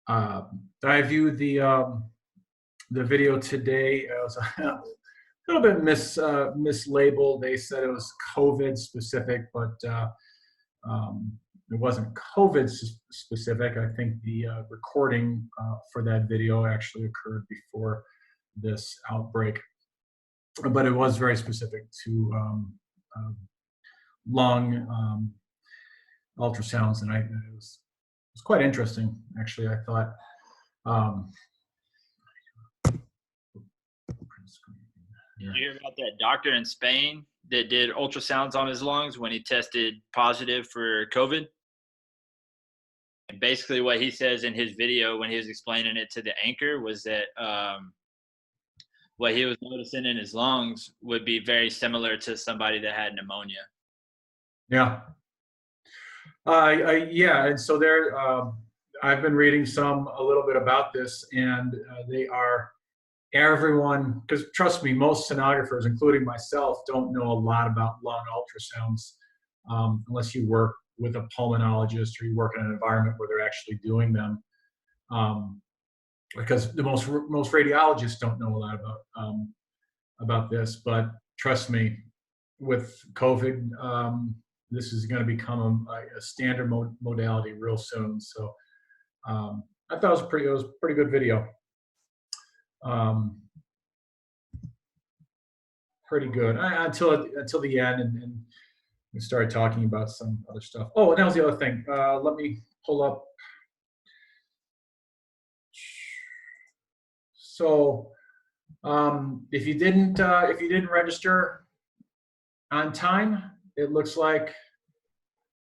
Uh, I viewed the video today. It was a little bit mislabeled. They said it was COVID specific, but it wasn't COVID specific. I think the recording for that video actually occurred before this outbreak, but it was very specific to lung ultrasounds, and it was quite interesting, actually. I thought. Did you hear about that doctor in Spain that did ultrasounds on his lungs when he tested positive for COVID? And basically what he says in his video when he was explaining it to the anchor was that what he was noticing in his lungs would be very similar to somebody that had pneumonia. Yeah. Yeah, and so there, I've been reading a little bit about this, and they are everyone, because trust me, most sonographers, including myself, don't know a lot about lung ultrasounds unless you work with a pulmonologist or you work in an environment where they're actually doing them. Because the most radiologists don't know a lot about this, but trust me, with COVID, this is going to become a standard modality real soon. So I thought it was a pretty good video. Pretty good until the end, and we started talking about some other stuff. Oh, and that was the other thing. Let me pull up. So if you didn't register on time, it looks like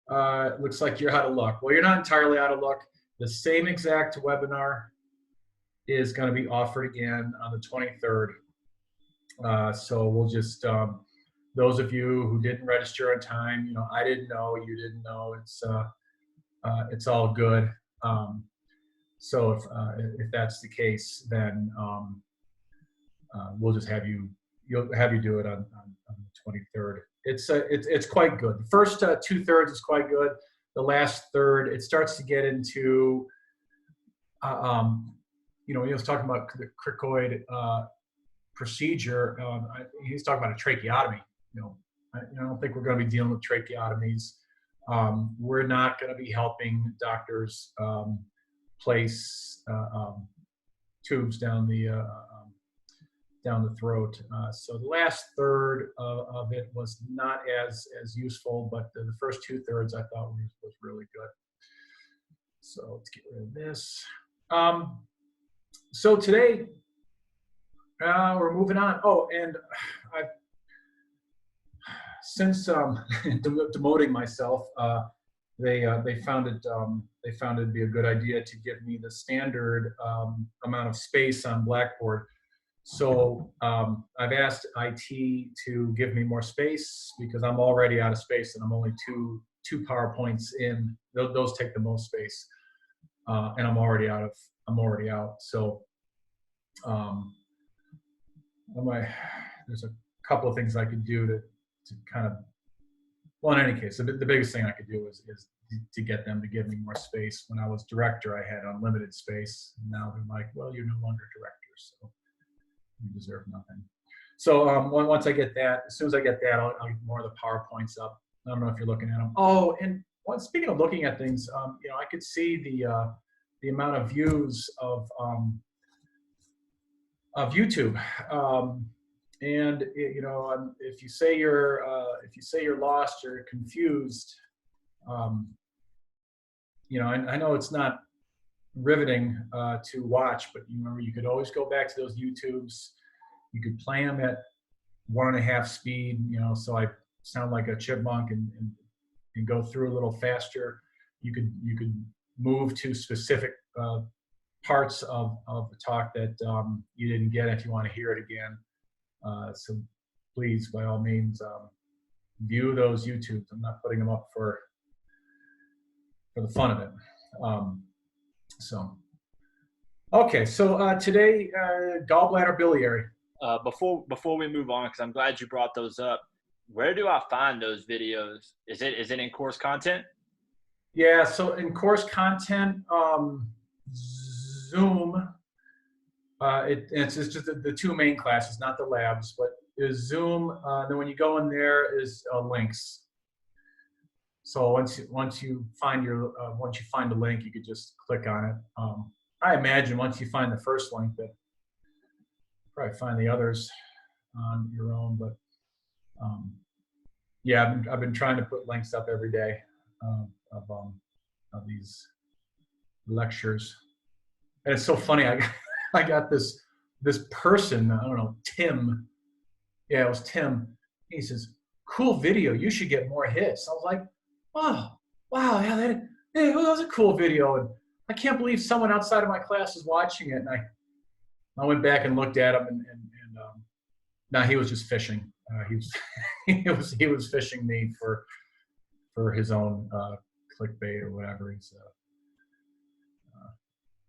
you're out of luck. Well, you're not entirely out of luck. The same exact webinar is going to be offered again on the 23rd. So we'll just those of you who didn't register on time, I didn't know, you didn't know. It's all good. So if that's the case, then we'll just have you do it on the 23rd. It's quite good. The first 2/3 is quite good. The last third, it starts to get into he was talking about the cricoid procedure. He's talking about a tracheotomy. I don't think we're going to be dealing with tracheotomies. We're not going to be helping doctors place tubes down the throat. So the last third of it was not as useful, but the first 2/3 I thought was really good. So let's get rid of this. So today we're moving on. Oh, and I've since demoting myself, they found it to be a good idea to give me the standard amount of space on Blackboard. So I've asked IT to give me more space because I'm already out of space, and I'm only two PowerPoints in. Those take the most space, and I'm already out. So there's a couple of things I could do to kind of. Well, in any case, the biggest thing I could do is to get them to give me more space. When I was director, I had unlimited space. Now they're like, well, you're no longer director, so you deserve nothing. So once I get that, as soon as I get that, I'll get more of the PowerPoints up. I don't know if you're looking at them. Oh, and speaking of looking at things, I could see the amount of views of YouTube. And if you say you're lost or confused, I know it's not riveting to watch, but you could always go back to those YouTubes. You could play them at 1.5 speed, so I sound like a chipmunk and go through a little faster. You could move to specific parts of the talk that you didn't get if you want to hear it again. So please, by all means, view those YouTubes. I'm not putting them up for the fun of it. Okay, so today, gallbladder biliary. Before we move on, because I'm glad you brought those up, where do I find those videos? Is it in course content? Yeah, so in course content, Zoom. It's just the two main classes, not the labs, but is Zoom. Then when you go in there is links. So once you find the link, you could just click on it. I imagine once you find the first link, that you'll probably find the others on your own. But yeah, I've been trying to put links up every day of these lectures, and it's so funny. I got this person, I don't know, Tim. Yeah, it was Tim. He says, "Cool video. You should get more hits." I was like, "Oh, wow, yeah, that was a cool video." And I can't believe someone outside of my class is watching it. And I went back and looked at him, and no, he was just fishing. He was fishing me for his own clickbait or whatever. He's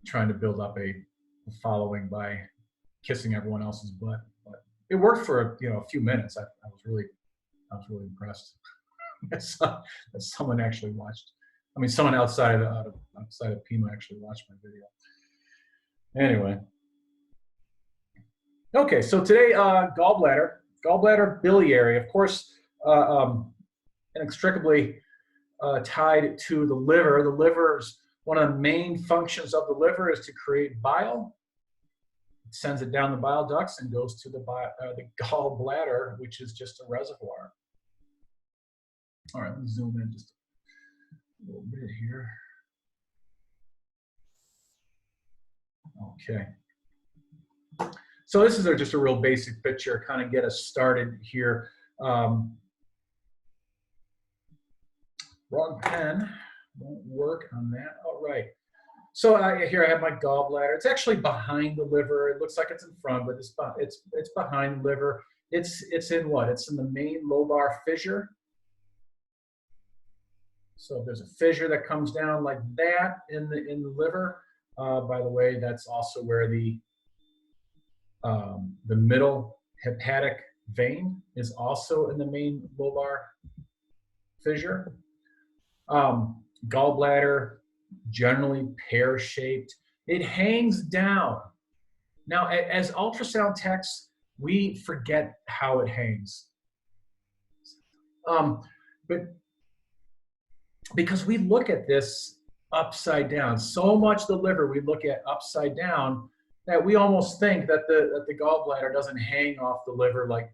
trying to build up a following by kissing everyone else's butt. But it worked for a few minutes. I was really impressed that someone actually watched. I mean, someone outside of Pima actually watched my video. Anyway, okay. So today, gallbladder, biliary, of course, inextricably tied to the liver. The liver's one of the main functions of the liver is to create bile. It sends it down the bile ducts and goes to the gallbladder, which is just a reservoir. All right, let me zoom in just a little bit here. Okay. So this is just a real basic picture, kind of get us started here. Wrong pen, won't work on that. All right. So here I have my gallbladder. It's actually behind the liver. It looks like it's in front, but it's behind the liver. It's in what? It's in the main lobar fissure. So there's a fissure that comes down like that in the liver. By the way, that's also where the middle hepatic vein is also in the main lobar fissure. Gallbladder, generally pear-shaped. It hangs down. Now, as ultrasound techs, we forget how it hangs. But because we look at this upside down, so much the liver we look at upside down that we almost think that the gallbladder doesn't hang off the liver like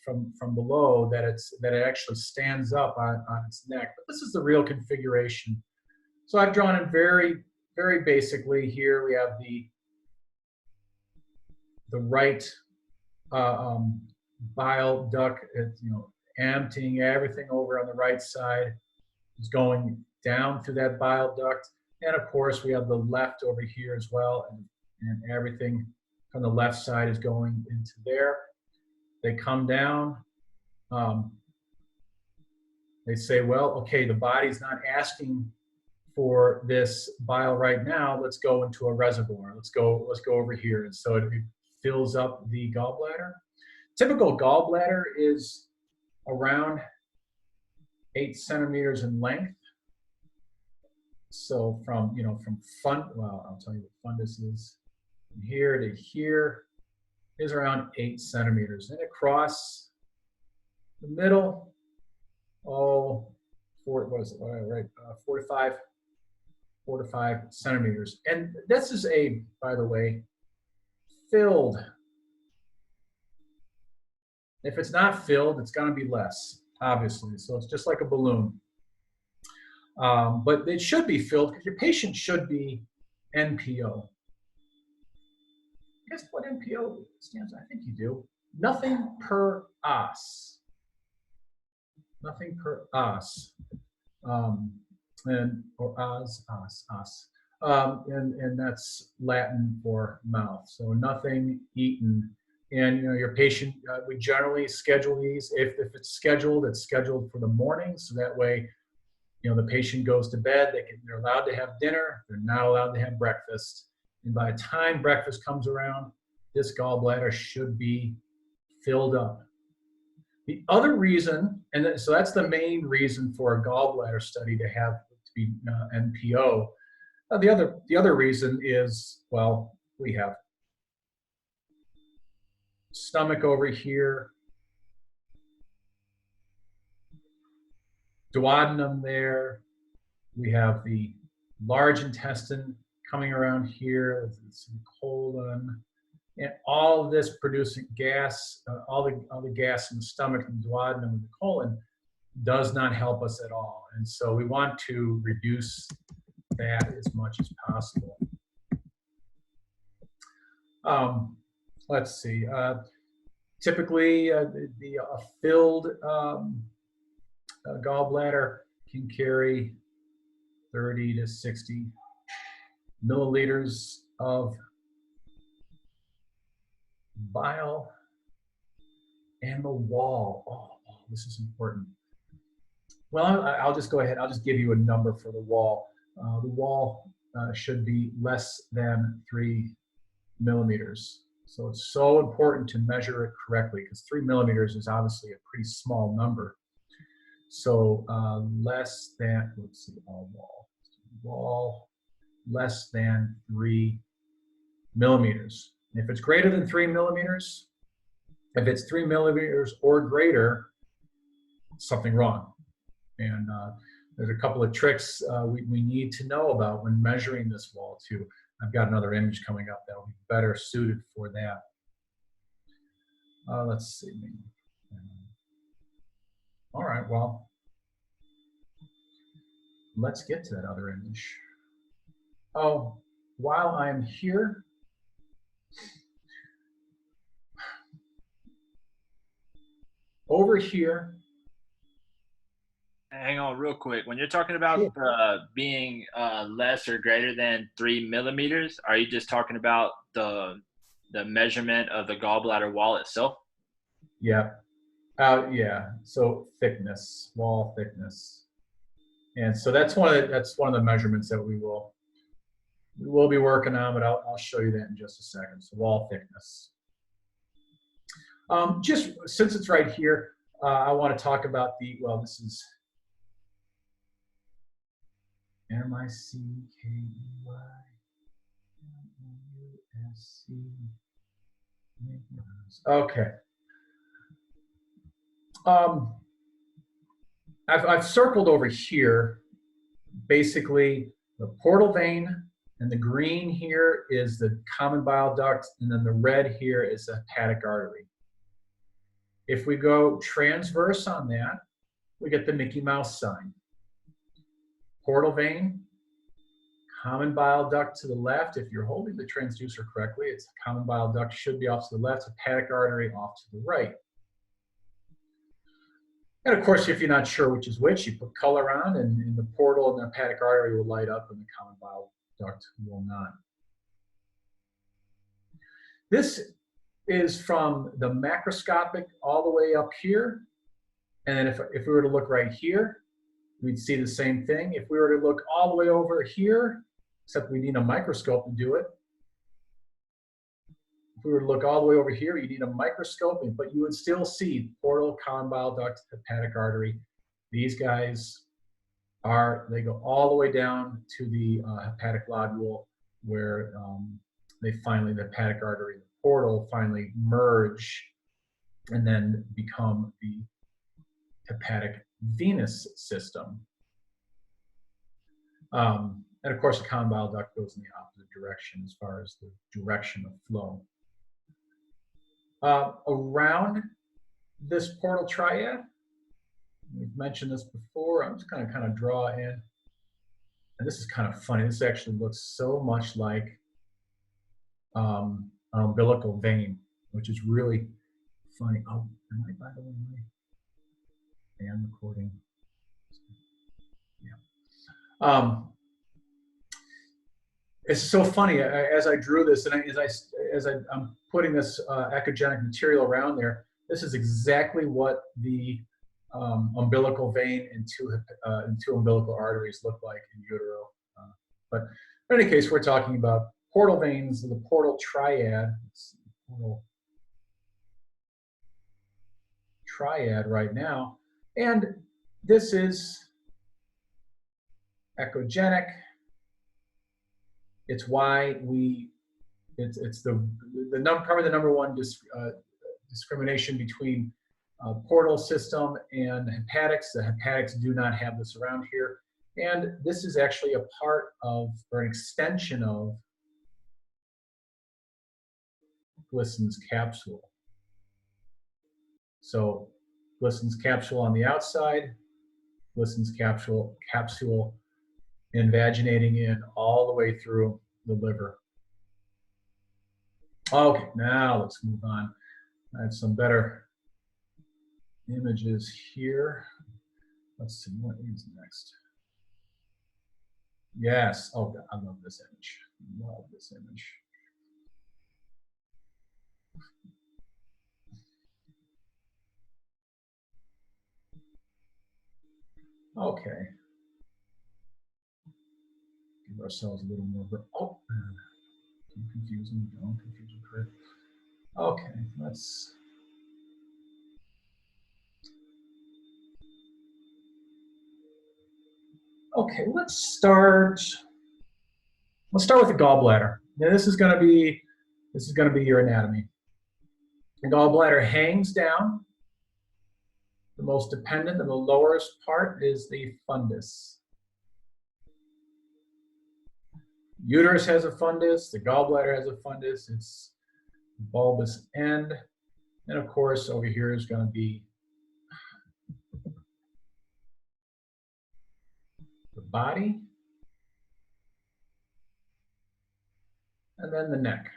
from below, that it actually stands up on its neck. But this is the real configuration. So I've drawn it very, very basically. Here we have the right bile duct, emptying everything over on the right side, is going down through that bile duct. And of course, we have the left over here as well, and everything from the left side is going into there. They come down. They say, well, okay, the body's not asking for this bile right now. Let's go into a reservoir. Let's go over here. And so it fills up the gallbladder. Typical gallbladder is around 8 centimeters in length. So I'll tell you what fundus is. From here to here is around 8 centimeters. And across the middle, 4 to 5 centimeters. And this is by the way, filled. If it's not filled, it's going to be less, obviously. So it's just like a balloon. But it should be filled because your patient should be NPO. Guess what NPO stands for? I think you do. Nothing per os. Nothing per os. Or os. And that's Latin for mouth. So nothing eaten. And your patient, we generally schedule these. If it's scheduled for the morning. So that way, the patient goes to bed. They're allowed to have dinner. They're not allowed to have breakfast. And by the time breakfast comes around, this gallbladder should be filled up. The other reason, so that's the main reason for a gallbladder study to be NPO. The other reason is, well, we have stomach over here, duodenum there. We have the large intestine coming around here, some colon, and all of this producing gas. All the gas in the stomach and the duodenum and the colon does not help us at all, and so we want to reduce that as much as possible. Let's see. Typically, a filled gallbladder can carry 30 to 60 milliliters of bile. And the wall. Oh, this is important. Well, I'll just go ahead. I'll just give you a number for the wall. The wall should be less than 3 millimeters. So it's so important to measure it correctly, because 3 millimeters is obviously a pretty small number. So less than, let's see, wall less than 3 millimeters. If it's greater than 3 millimeters, if it's 3 millimeters or greater, something wrong. And there's a couple of tricks we need to know about when measuring this wall too. I've got another image coming up that will be better suited for that. Let's see. All right, well, let's get to that other image. Oh, while I'm here, over here. Hang on real quick. When you're talking about being less or greater than 3 millimeters, are you just talking about the measurement of the gallbladder wall itself? Yeah. Yeah. So thickness, wall thickness. And so that's one of the measurements that we will be working on, but I'll show you that in just a second. So wall thickness. Just since it's right here, I want to talk about this is M-I-C-K-E-Y-M-O-U-S-C. Okay. I've circled over here, basically the portal vein, and the green here is the common bile duct, and then the red here is the hepatic artery. If we go transverse on that, we get the Mickey Mouse sign. Portal vein, common bile duct to the left. If you're holding the transducer correctly, it's common bile duct should be off to the left, hepatic artery off to the right. And of course, if you're not sure which is which, you put color on, and the portal and the hepatic artery will light up, and the common bile duct will not. This is from the macroscopic all the way up here. And then if we were to look right here, we'd see the same thing. If we were to look all the way over here, except we need a microscope to do it. If we were to look all the way over here, you need a microscope, but you would still see portal, common bile duct, hepatic artery. These guys they go all the way down to the hepatic lobule, where the hepatic artery and the portal finally merge and then become the hepatic venous system. And of course, the common bile duct goes in the opposite direction as far as the direction of flow. Around this portal triad, we've mentioned this before. I'm just going to kind of draw in, and this is kind of funny. This actually looks so much like an umbilical vein, which is really funny. Oh, am I, by the way, I am recording. Yeah. It's so funny as I drew this, and I'm putting this echogenic material around there. This is exactly what the umbilical vein and two umbilical arteries look like in utero. But in any case, we're talking about portal veins, the portal triad. Portal triad right now, and this is echogenic. It's why it's probably the number one discrimination between portal system and hepatics. The hepatics do not have this around here. And this is actually a part of, or an extension of, Glissen's capsule. So Glissen's capsule on the outside, Glissen's capsule invaginating in all the way through the liver. Okay, now let's move on. I have some better images here. Let's see, what is next? Yes, oh God, I love this image. Love this image. Okay. Give ourselves a little more, oh, don't confuse them, don't confuse them, correct. Okay, let's, okay, let's start with the gallbladder. Now this is gonna be your anatomy. The gallbladder hangs down. The most dependent, and the lowest part is the fundus. Uterus has a fundus, the gallbladder has a fundus, it's bulbous end. And of course, over here is going to be the body, and then the neck.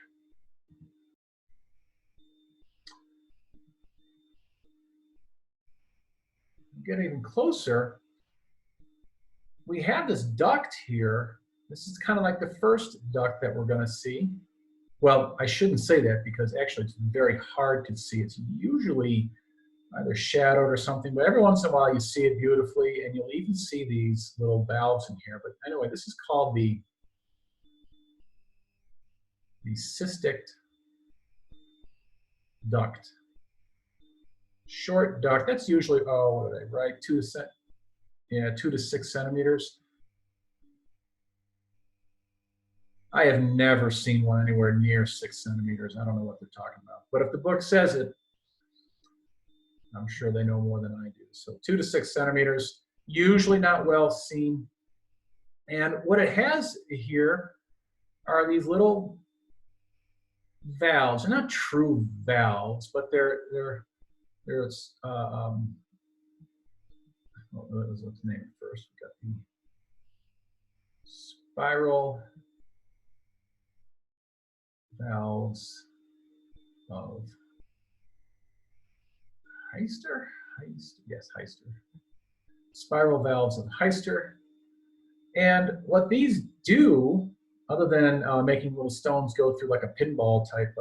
Get even closer, we have this duct here. This is kind of like the first duct that we're going to see. Well, I shouldn't say that because actually it's very hard to see. It's usually either shadowed or something, but every once in a while you see it beautifully, and you'll even see these little valves in here. But anyway, this is called the cystic duct. Short duct, that's usually, oh, what are they, right? 2 to 6 centimeters. I have never seen one anywhere near 6 centimeters. I don't know what they're talking about. But if the book says it, I'm sure they know more than I do. So 2 to 6 centimeters, usually not well seen. And what it has here are these little valves. They're not true valves, but what's the name first? We got the spiral valves of Heister? Yes, Heister. Spiral valves of Heister. And what these do, other than making little stones go through like a pinball type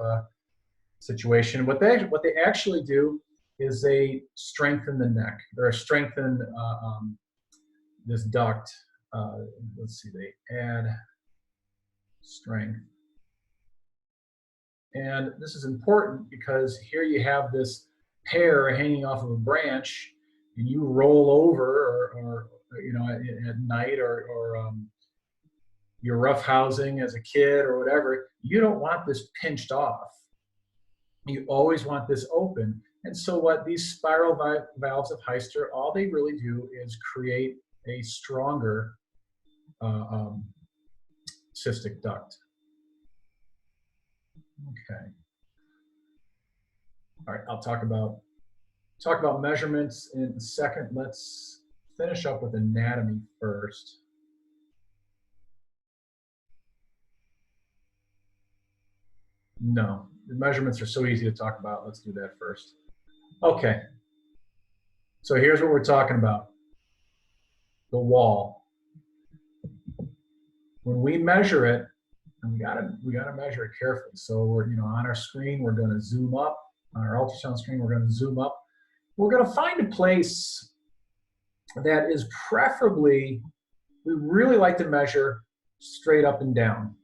situation, what they actually do is they strengthen the neck, or strengthen this duct. Let's see, they add strength. And this is important because here you have this pear hanging off of a branch, and you roll over, or you know, at night, or you're roughhousing as a kid or whatever. You don't want this pinched off. You always want this open. And so what these spiral valves of Heister, all they really do is create a stronger cystic duct. Okay. All right, I'll talk about measurements in a second. Let's finish up with anatomy first. No, the measurements are so easy to talk about. Let's do that first. Okay. So here's what we're talking about. The wall. When we measure it, and we gotta measure it carefully. So we're, you know, on our screen, we're going to zoom up. On our ultrasound screen, we're going to zoom up. We're going to find a place that is preferably, we really like to measure straight up and down.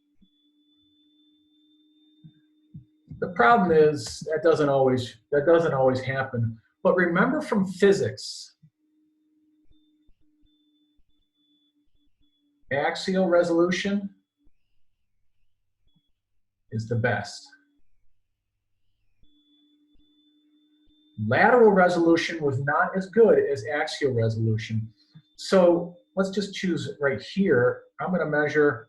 The problem is that doesn't always happen. But remember from physics, axial resolution is the best. Lateral resolution was not as good as axial resolution. So let's just choose right here. I'm going to measure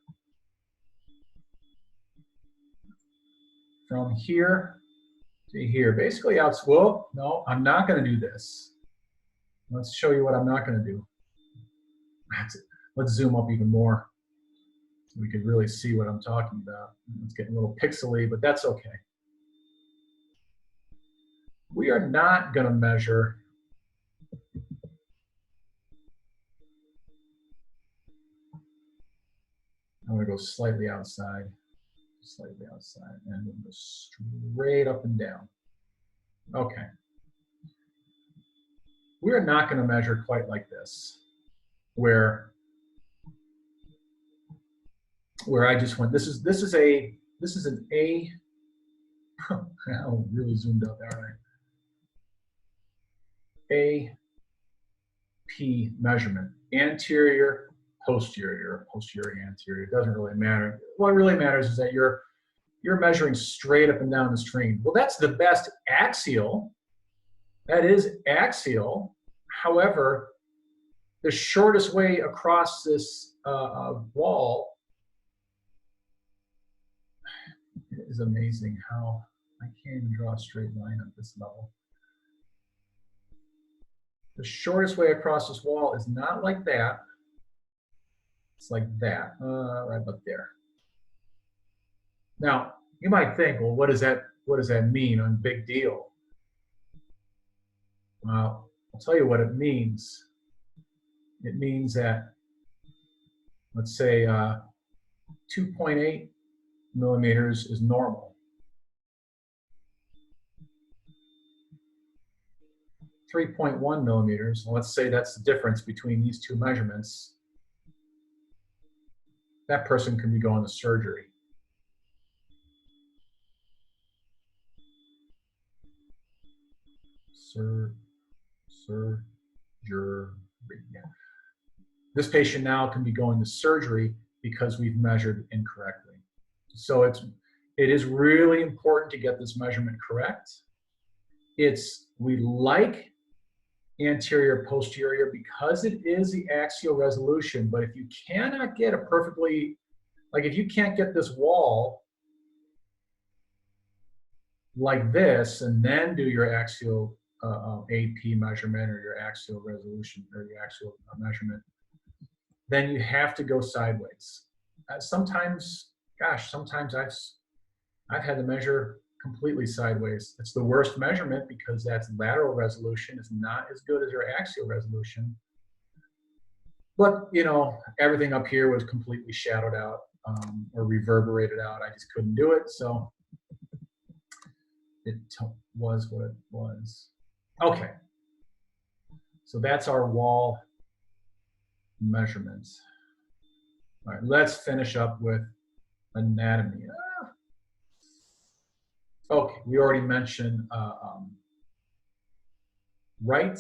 from here to here. Basically, well, no, I'm not going to do this. Let's show you what I'm not going to do. Let's zoom up even more so we can really see what I'm talking about. It's getting a little pixely, but that's okay. We are not going to measure I'm going to go slightly outside, and we'll go straight up and down. Okay. We're not going to measure quite like this, where I just went. This is an A. I'm really zoomed out there, aren't I? A P measurement, anterior, posterior, anterior. It doesn't really matter. What really matters is that you're measuring straight up and down the screen. Well, that's the best axial. That is axial. However, the shortest way across this wall is amazing how I can't even draw a straight line at this level. The shortest way across this wall is not like that. It's like that, right up there. Now, you might think, well, what does that mean? Big deal. Well, I'll tell you what it means. It means that, let's say, 2.8 millimeters is normal. 3.1 millimeters, let's say that's the difference between these two measurements. That person can be going to surgery. Surgery. This patient now can be going to surgery because we've measured incorrectly. So it is really important to get this measurement correct. We like anterior, posterior because it is the axial resolution, but if you cannot get a perfectly, like if you can't get this wall like this and then do your axial AP measurement or your axial resolution or your axial measurement, then you have to go sideways. Sometimes I've had to measure completely sideways. It's the worst measurement because that's lateral resolution. It's not as good as your axial resolution. But, you know, everything up here was completely shadowed out or reverberated out. I just couldn't do it, so it was what it was. Okay, so that's our wall measurements. All right, let's finish up with anatomy. Okay, we already mentioned right,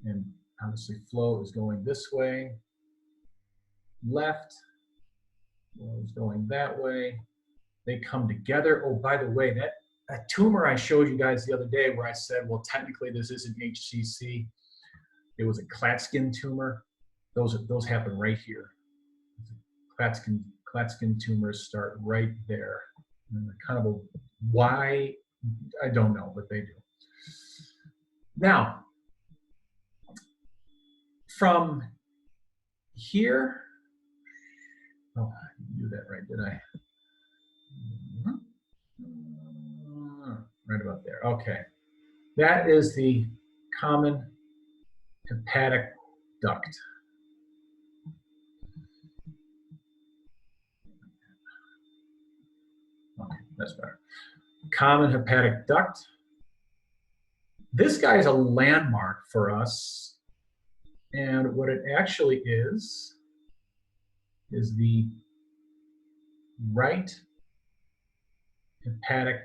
and obviously flow is going this way. Left, flow is going that way. They come together. Oh, by the way, that tumor I showed you guys the other day where I said, well, technically this isn't HCC. It was a Klatskin tumor. Those happen right here. Klatskin tumors start right there. And kind of a why, I don't know, but they do. Now, from here, oh, I didn't do that right, did I? Right about there, okay. That is the common hepatic duct. Okay, that's better. Common hepatic duct. This guy is a landmark for us. And what it actually is the right hepatic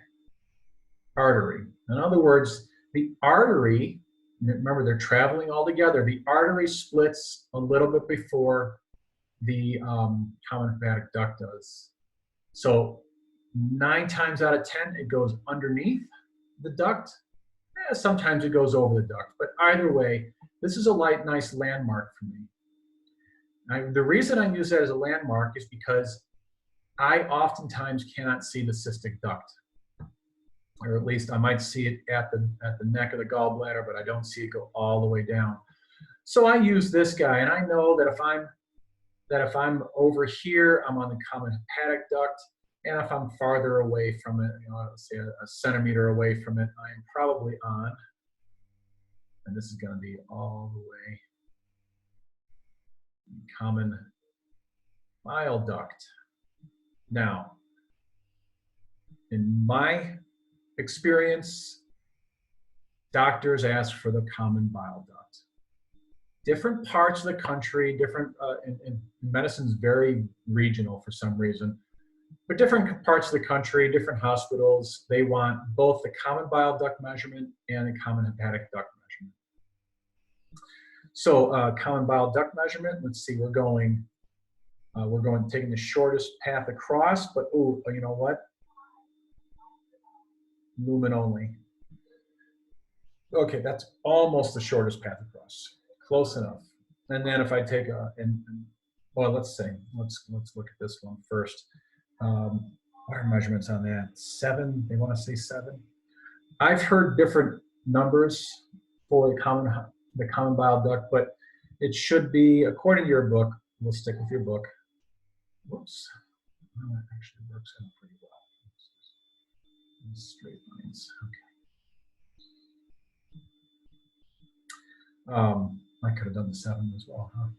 artery. In other words, the artery, remember they're traveling all together, the artery splits a little bit before the common hepatic duct does. So 9 times out of 10, it goes underneath the duct. Sometimes it goes over the duct, but either way, this is a nice landmark for me. The reason I use that as a landmark is because I oftentimes cannot see the cystic duct, or at least I might see it at the neck of the gallbladder, but I don't see it go all the way down. So I use this guy, and I know that if I'm over here, I'm on the common hepatic duct, and if I'm farther away from it, let's say a centimeter away from it, I am probably on, and this is going to be all the way common bile duct. Now, in my experience, doctors ask for the common bile duct. Different parts of the country, and medicine's very regional for some reason, but different parts of the country, different hospitals, they want both the common bile duct measurement and the common hepatic duct measurement. So common bile duct measurement, let's see, we're going taking the shortest path across, but you know what? Lumen only. Okay, that's almost the shortest path across. Close enough. And then if I take well, let's look at this one first. What are measurements on that? 7. They want to say 7. I've heard different numbers for the common bile duct, but it should be, according to your book. We'll stick with your book. Whoops. Well, that actually works out pretty well. Straight lines. Okay. I could have done the 7 as well, huh?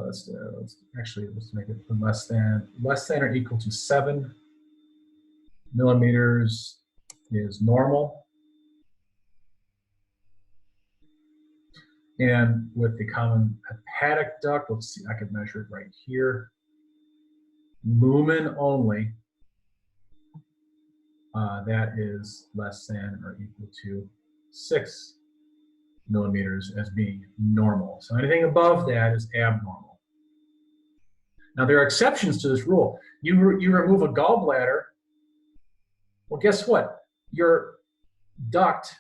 Let's make it less than or equal to 7 millimeters is normal. And with the common hepatic duct, let's see, I could measure it right here. Lumen only, that is less than or equal to 6 millimeters as being normal. So anything above that is abnormal. Now there are exceptions to this rule. You remove a gallbladder, well, guess what? Your duct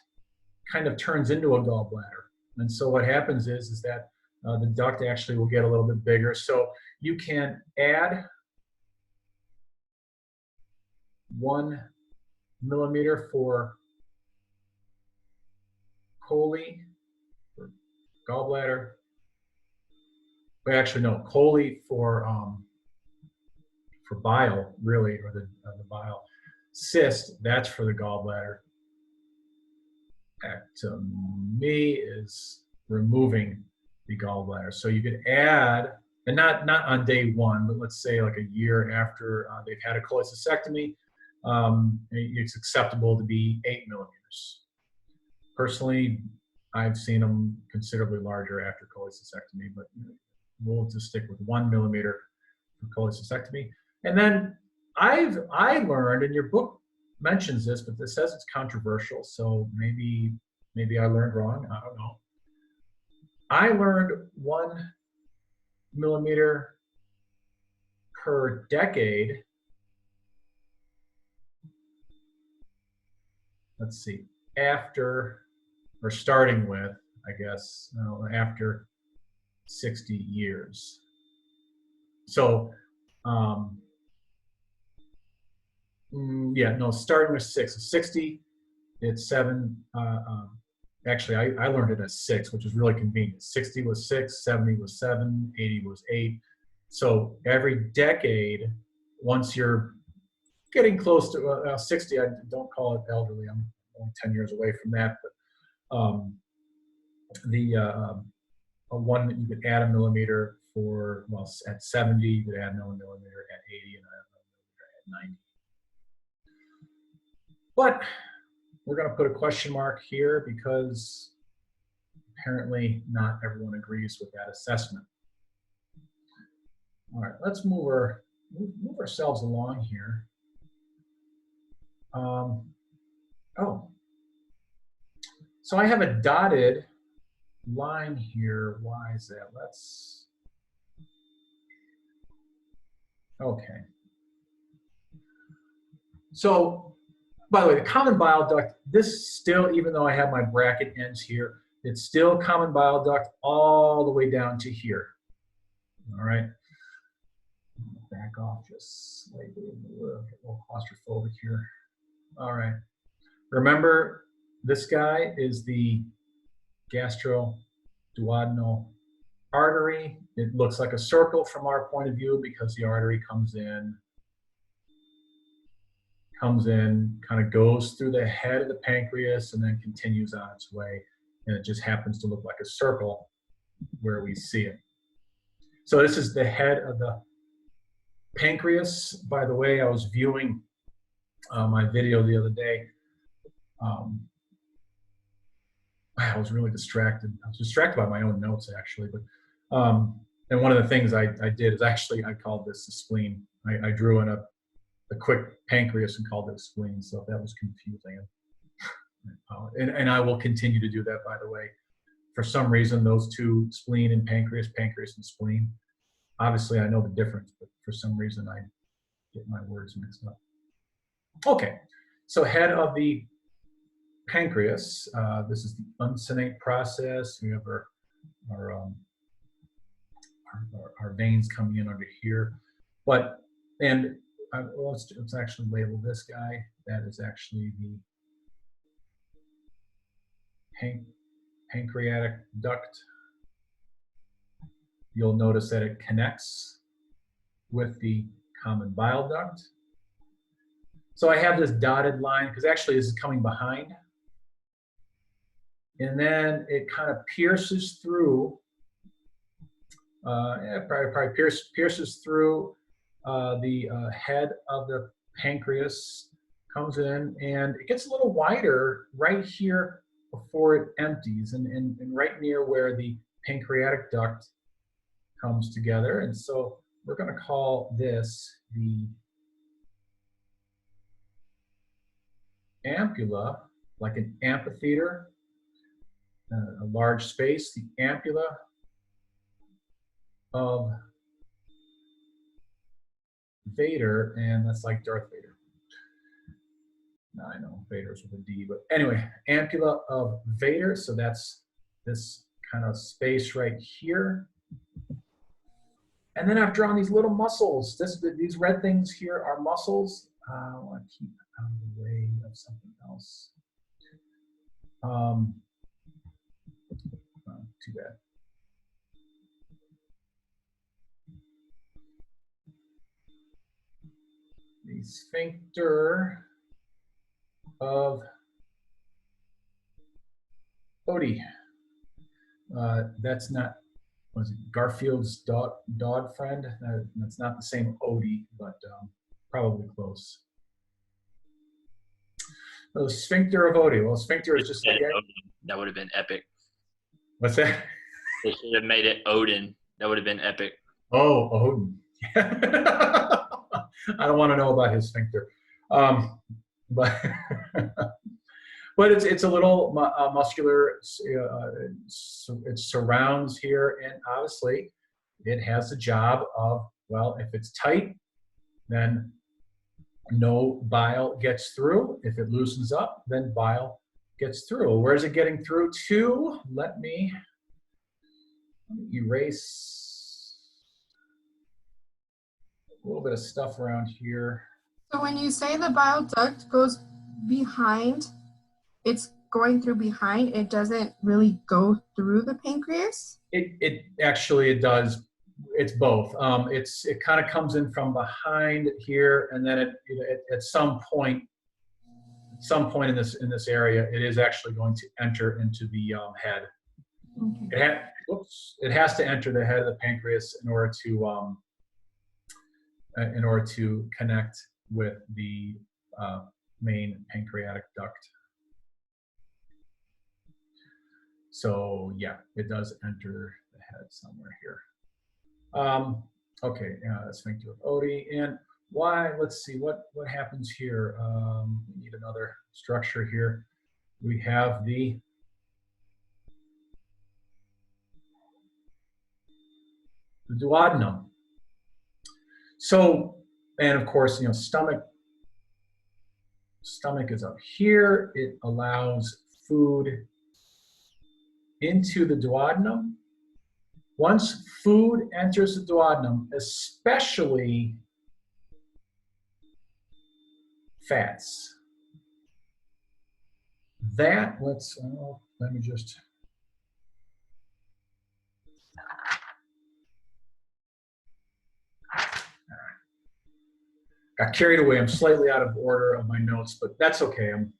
kind of turns into a gallbladder. And so what happens is that the duct actually will get a little bit bigger. So you can add 1 millimeter for chole, for gallbladder. But actually, no, chole for bile, really, or the bile. Cyst, that's for the gallbladder. That to me is removing the gallbladder. So you could add, and not on day 1, but let's say like a year after they've had a cholecystectomy, it's acceptable to be 8 millimeters. Personally, I've seen them considerably larger after cholecystectomy, but we'll just stick with 1 millimeter for cholecystectomy. And then I learned, and your book mentions this, but this says it's controversial, so maybe I learned wrong. I don't know. I learned 1 millimeter per decade. Let's see, after, or starting with, I guess, after 60 years. So, starting with 6. So 60, it's 7. Actually, I learned it as 6, which is really convenient. 60 was 6, 70 was 7, 80 was 8. So every decade, once you're getting close to 60, I don't call it elderly. I'm only 10 years away from that. But one that you could add a millimeter for, well, at 70, you could add another millimeter at 80, and another millimeter at 90. But we're going to put a question mark here because apparently not everyone agrees with that assessment. All right, let's move ourselves along here. So I have a dotted line here. Why is that? Okay. So, by the way, the common bile duct, this still, even though I have my bracket ends here, it's still common bile duct all the way down to here. All right. Back off just slightly, a little claustrophobic here. All right. Remember, this guy is the gastroduodenal artery. It looks like a circle from our point of view because the artery comes in, kind of goes through the head of the pancreas and then continues on its way. And it just happens to look like a circle where we see it. So this is the head of the pancreas. By the way, I was viewing my video the other day. I was really distracted. I was distracted by my own notes, actually. But and one of the things I did is actually I called this the spleen. I drew in a quick pancreas and called it a spleen. So that was confusing. And I will continue to do that, by the way. For some reason, those two, spleen and pancreas and spleen, obviously I know the difference, but for some reason I get my words mixed up. Okay, so head of the pancreas, this is the uncinate process. We have our veins coming in under here. But, and let's actually label this guy. That is actually the pancreatic duct. You'll notice that it connects with the common bile duct. So I have this dotted line because actually this is coming behind. And then it kind of pierces through, probably pierces through the head of the pancreas, comes in, and it gets a little wider right here before it empties, and right near where the pancreatic duct comes together. And so we're going to call this the ampulla, like an amphitheater, a large space, the ampulla of Vader, and that's like Darth Vader. Now I know Vader's with a D, but anyway, ampulla of Vader. So that's this kind of space right here. And then I've drawn these little muscles. These red things here are muscles. I want to keep out of the way of something else. Too bad. The sphincter of Odie. That's not, was it Garfield's dog friend? That's not the same Odie, but probably close. The sphincter of Odie. Well, sphincter is just like that would have been epic. What's that? They should have made it Odin. That would have been epic. Oh, Odin. I don't want to know about his sphincter, but but it's a little muscular. It surrounds here, and obviously, it has the job of, well, if it's tight, then no bile gets through. If it loosens up, then bile gets through. Where is it getting through to? Let me erase a little bit of stuff around here. So when you say the bile duct goes behind, it's going through behind, it doesn't really go through the pancreas? It actually, it does. It's both. It kind of comes in from behind here, and then it at some point in this area, it is actually going to enter into the head. Okay. It has to enter the head of the pancreas in order to connect with the main pancreatic duct. So yeah, it does enter the head somewhere here. Okay, sphincter of Odie, and why? Let's see what happens here. We need another structure here. We have the duodenum. So, and of course, you know, stomach is up here. It allows food into the duodenum. Once food enters the duodenum, especially fats, that, let me just, got carried away. I'm slightly out of order of my notes, but that's okay. I'm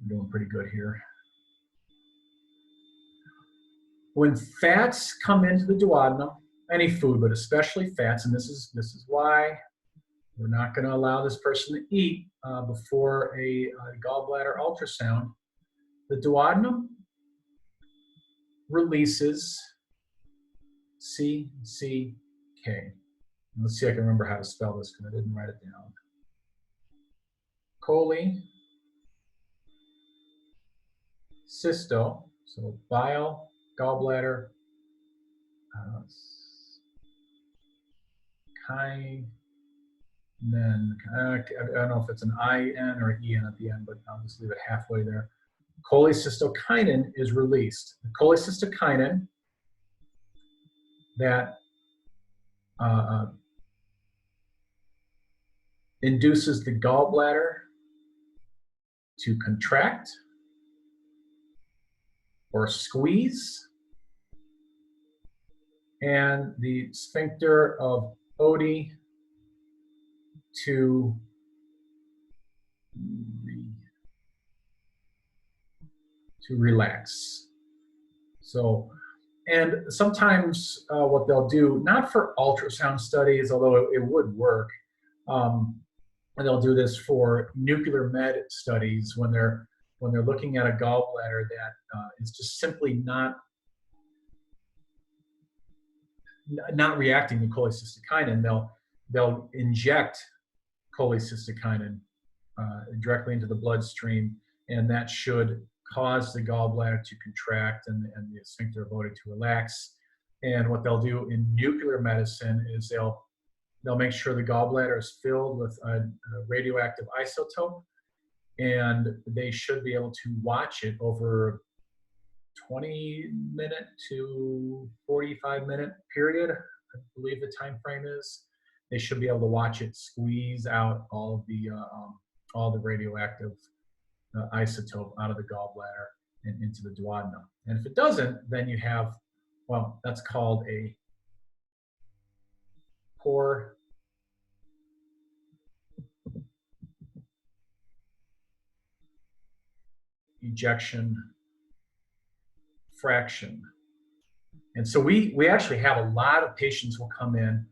doing pretty good here. When fats come into the duodenum, any food, but especially fats, and this is why we're not going to allow this person to eat before a gallbladder ultrasound. The duodenum releases CCK. Let's see if I can remember how to spell this because I didn't write it down. Cholecysto, so bile, gallbladder, I don't know if it's an IN or an EN at the end, but I'll just leave it halfway there. Cholecystokinin is released. The cholecystokinin that induces the gallbladder to contract or squeeze, and the sphincter of Oddi to relax. So, and sometimes what they'll do, not for ultrasound studies, although it would work, and they'll do this for nuclear med studies when they're looking at a gallbladder that is just simply not reacting to cholecystokinin. They'll inject cholecystokinin directly into the bloodstream, and that should cause the gallbladder to contract and the sphincter of Oddi to relax. And what they'll do in nuclear medicine is they'll make sure the gallbladder is filled with a radioactive isotope, and they should be able to watch it over 20-minute to 45-minute period, I believe the time frame is. They should be able to watch it squeeze out all the radioactive isotope out of the gallbladder and into the duodenum. And if it doesn't, then you have, well, that's called a poor ejection fraction. And so we actually have a lot of patients who come in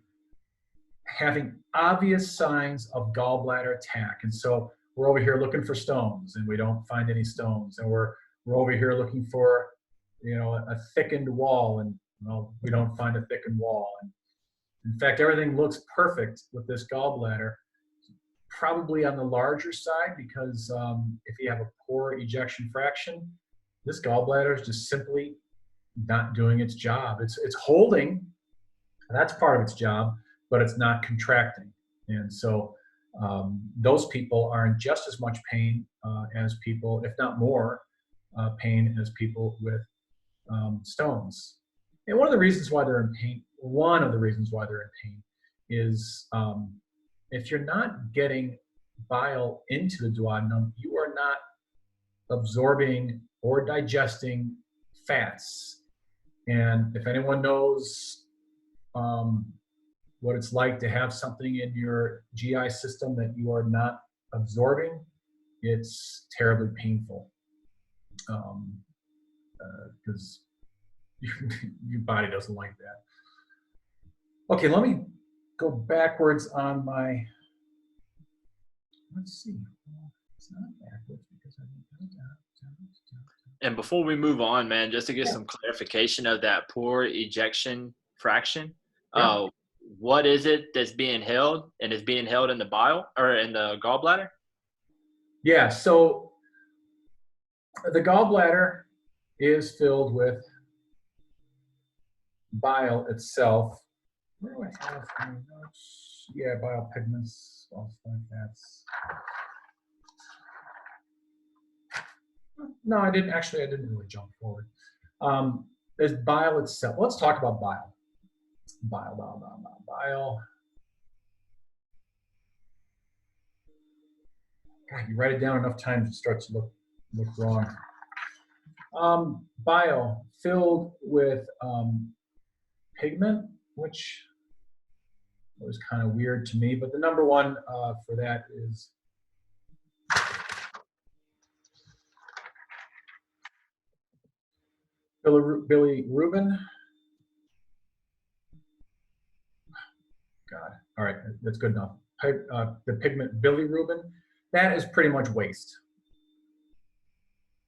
having obvious signs of gallbladder attack. And so we're over here looking for stones and we don't find any stones. And we're over here looking for, you know, a thickened wall, and well, we don't find a thickened wall. And in fact, everything looks perfect with this gallbladder, probably on the larger side, because if you have a poor ejection fraction, this gallbladder is just simply not doing its job. It's holding, that's part of its job, but it's not contracting. And so those people are in just as much pain as people, if not more pain as people with stones. And one of the reasons why they're in pain, is if you're not getting bile into the duodenum, you are not absorbing or digesting fats. And if anyone knows what it's like to have something in your GI system that you are not absorbing, it's terribly painful because your body doesn't like that. Okay, let me go backwards on my, let's see. It's not backwards because I didn't put it down. And before we move on, man, just to get some clarification of that poor ejection fraction, what is it that's being held, and is being held in the bile or in the gallbladder? Yeah, so the gallbladder is filled with bile itself. where do I have my notes? Yeah, bile pigments, falsified fats. No, I didn't actually. I didn't really jump forward. There's bile itself. Let's talk about bile. Bile. God, you write it down enough times, it starts to look wrong. Bile filled with pigment, which was kind of weird to me, but the number one for that is bilirubin. God, all right, that's good enough. The pigment bilirubin, that is pretty much waste.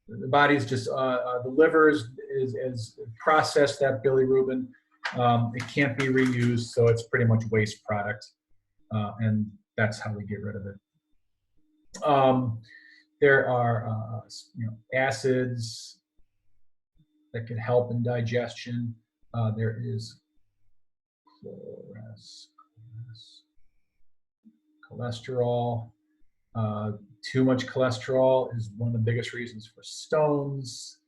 The body's just, the liver is processed that bilirubin. It can't be reused, so it's pretty much waste product, and that's how we get rid of it. There are acids that can help in digestion. There is cholesterol. Too much cholesterol is one of the biggest reasons for stones.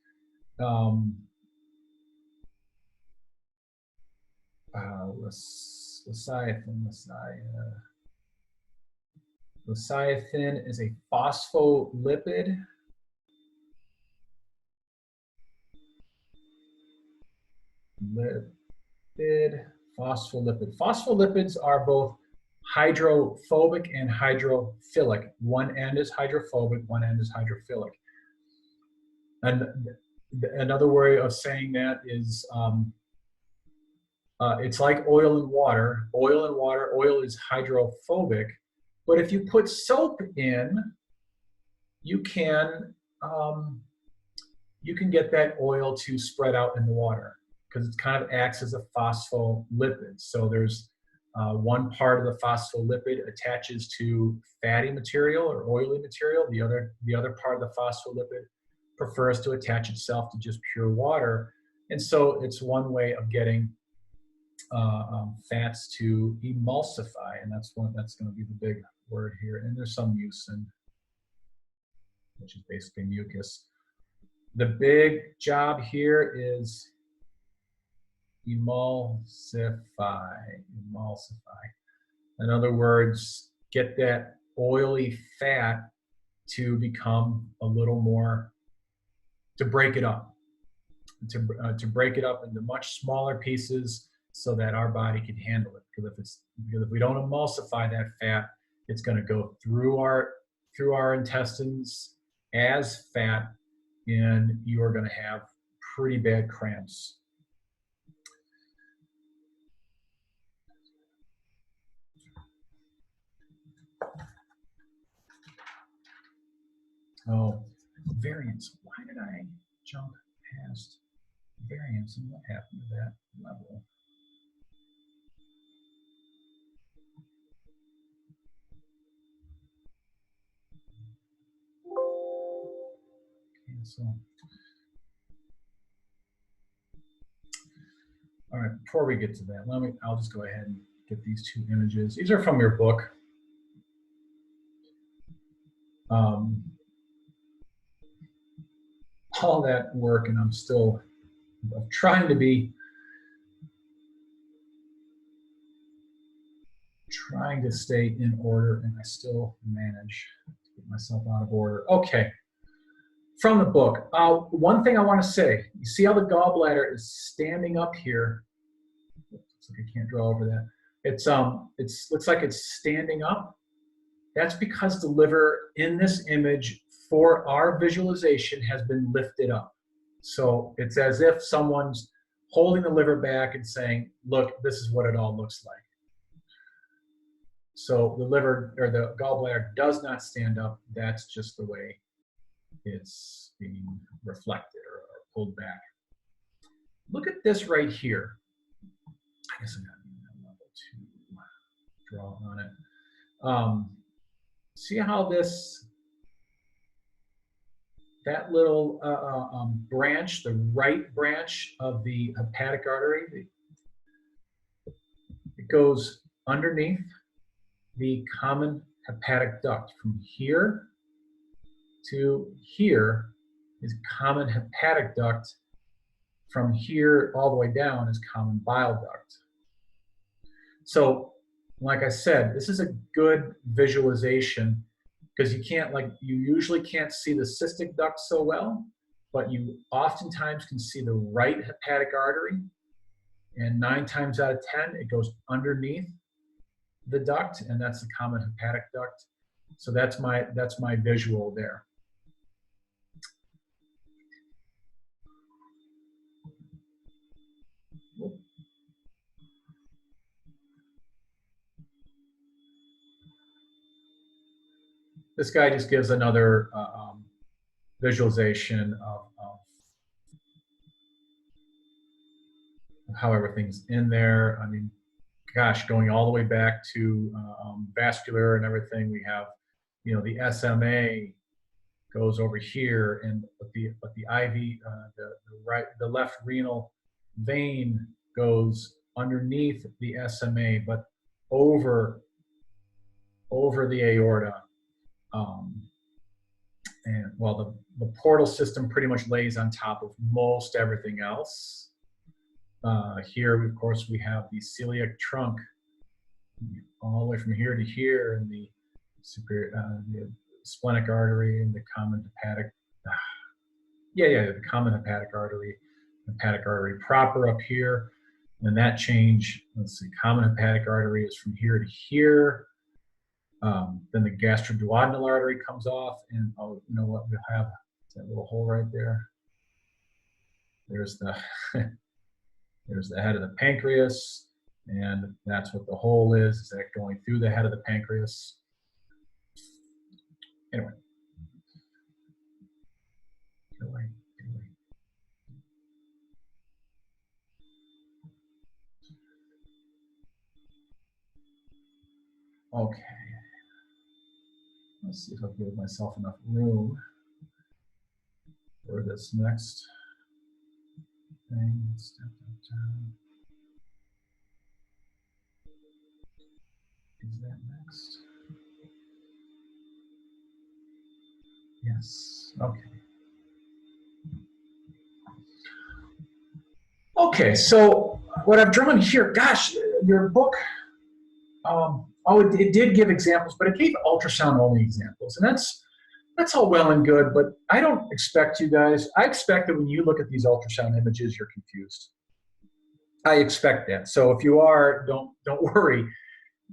Lecithin is a phospholipid. Phospholipid. Phospholipids are both hydrophobic and hydrophilic. One end is hydrophobic, one end is hydrophilic. And another way of saying that is it's like oil and water. Oil is hydrophobic, but if you put soap in, you can get that oil to spread out in the water because it kind of acts as a phospholipid. So there's one part of the phospholipid attaches to fatty material or oily material. The other part of the phospholipid prefers to attach itself to just pure water. And so it's one way of getting fats to emulsify, and that's going to be the big word here. And there's some mucin, which is basically mucus. The big job here is emulsify. In other words, get that oily fat to become a little more, to break it up, to break it up into much smaller pieces so that our body can handle it. Because if we don't emulsify that fat, it's going to go through our intestines as fat, and you are going to have pretty bad cramps. Oh, variance. Why did I jump past variance and what happened to that level? Cancel. All right, before we get to that, I'll just go ahead and get these two images. These are from your book. All that work, and I'm still trying to stay in order, and I still manage to get myself out of order. Okay, from the book. One thing I want to say, you see how the gallbladder is standing up here? Looks like I can't draw over that. It looks like it's standing up. That's because the liver in this image for our visualization has been lifted up. So it's as if someone's holding the liver back and saying, look, this is what it all looks like. So the liver or the gallbladder does not stand up. That's just the way it's being reflected or pulled back. Look at this right here. I guess I'm not level 2 draw on it. See how that little branch, the right branch of the hepatic artery, it goes underneath the common hepatic duct. From here to here is common hepatic duct. From here all the way down is common bile duct. So, like I said, this is a good visualization because you usually can't see the cystic duct so well, but you oftentimes can see the right hepatic artery, and 9 times out of 10, it goes underneath the duct, and that's the common hepatic duct. So that's my visual there. This guy just gives another visualization of how everything's in there. I mean, gosh, going all the way back to vascular and everything. We have, the SMA goes over here, and but the IV, the left renal vein goes underneath the SMA, but over the aorta. And well, the portal system pretty much lays on top of most everything else. Here, of course, we have the celiac trunk all the way from here to here, and the splenic artery and the common hepatic. The common hepatic artery proper up here, and that change. Let's see, common hepatic artery is from here to here. Then the gastroduodenal artery comes off, and you know what? We'll have that little hole right there. There's the there's the head of the pancreas, and that's what the hole is that going through the head of the pancreas. Anyway, get away. Okay. Let's see if I can give myself enough room for this next thing. Step down. Is that next? Yes. Okay. Okay. So what I've drawn here, gosh, your book. It did give examples, but it gave ultrasound-only examples, and that's all well and good. But I don't expect you guys. I expect that when you look at these ultrasound images, you're confused. I expect that. So if you are, don't worry.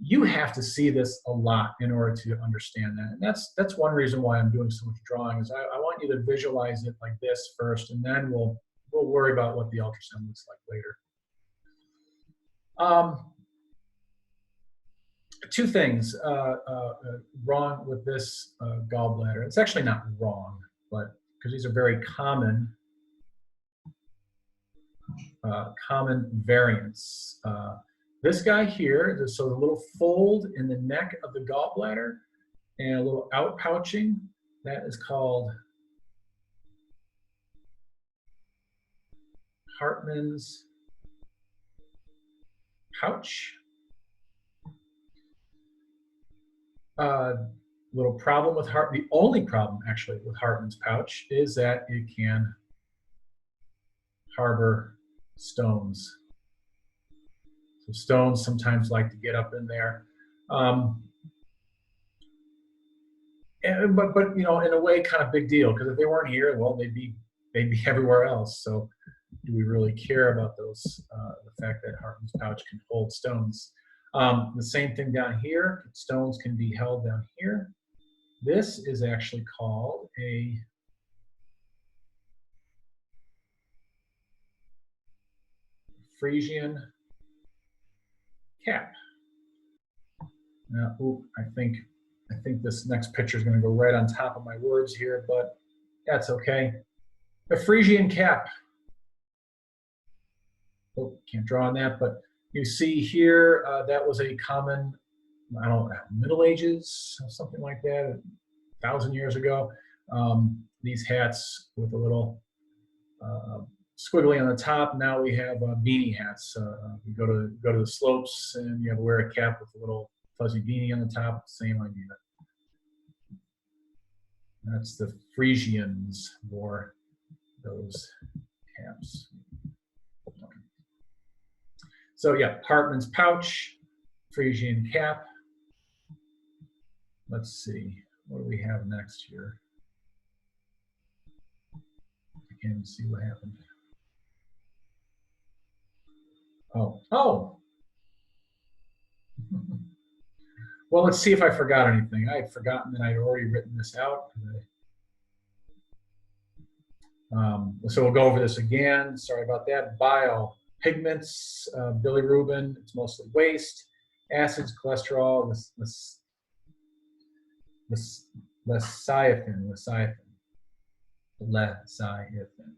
You have to see this a lot in order to understand that, and that's one reason why I'm doing so much drawing. Is I want you to visualize it like this first, and then we'll worry about what the ultrasound looks like later. Two things wrong with this gallbladder. It's actually not wrong, but because these are very common variants. This guy here, so the little fold in the neck of the gallbladder and a little outpouching, that is called Hartmann's pouch. Little problem with the only problem actually with Hartmann's pouch is that it can harbor stones. So stones sometimes like to get up in there. But in a way, kind of big deal, because if they weren't here, well, they'd be everywhere else. So do we really care about those? The fact that Hartmann's pouch can hold stones. The same thing down here. Stones can be held down here. This is actually called a Frisian cap. Now, I think this next picture is going to go right on top of my words here, but that's okay. The Frisian cap. Oh, can't draw on that, but you see here, that was a common, I don't know, Middle Ages, something like that, 1,000 years ago. These hats with a little squiggly on the top. Now we have beanie hats. You go to the slopes and you have to wear a cap with a little fuzzy beanie on the top. Same idea. That's the Frisians wore those caps. So yeah, Hartman's pouch, Frisian cap. Let's see, what do we have next here? I can't even see what happened. Oh. Well, let's see if I forgot anything. I had forgotten that I had already written this out. So we'll go over this again. Sorry about that. Bile, pigments, bilirubin, it's mostly waste, acids, cholesterol, lecithin,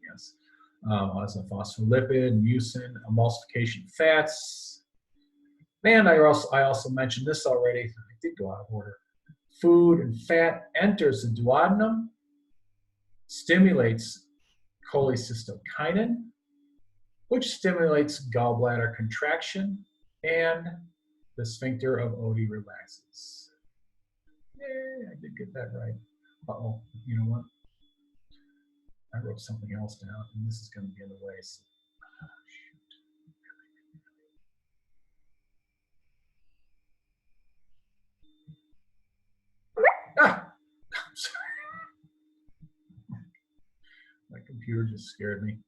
yes. Also phospholipid, mucin, emulsification fats. And I also mentioned this already. I did go out of order. Food and fat enters the duodenum, stimulates cholecystokinin, which stimulates gallbladder contraction, and the sphincter of Oddi relaxes. Yay, I did get that right. Uh-oh, you know what? I wrote something else down, and this is going to be in the way. So, I'm sorry. My computer just scared me.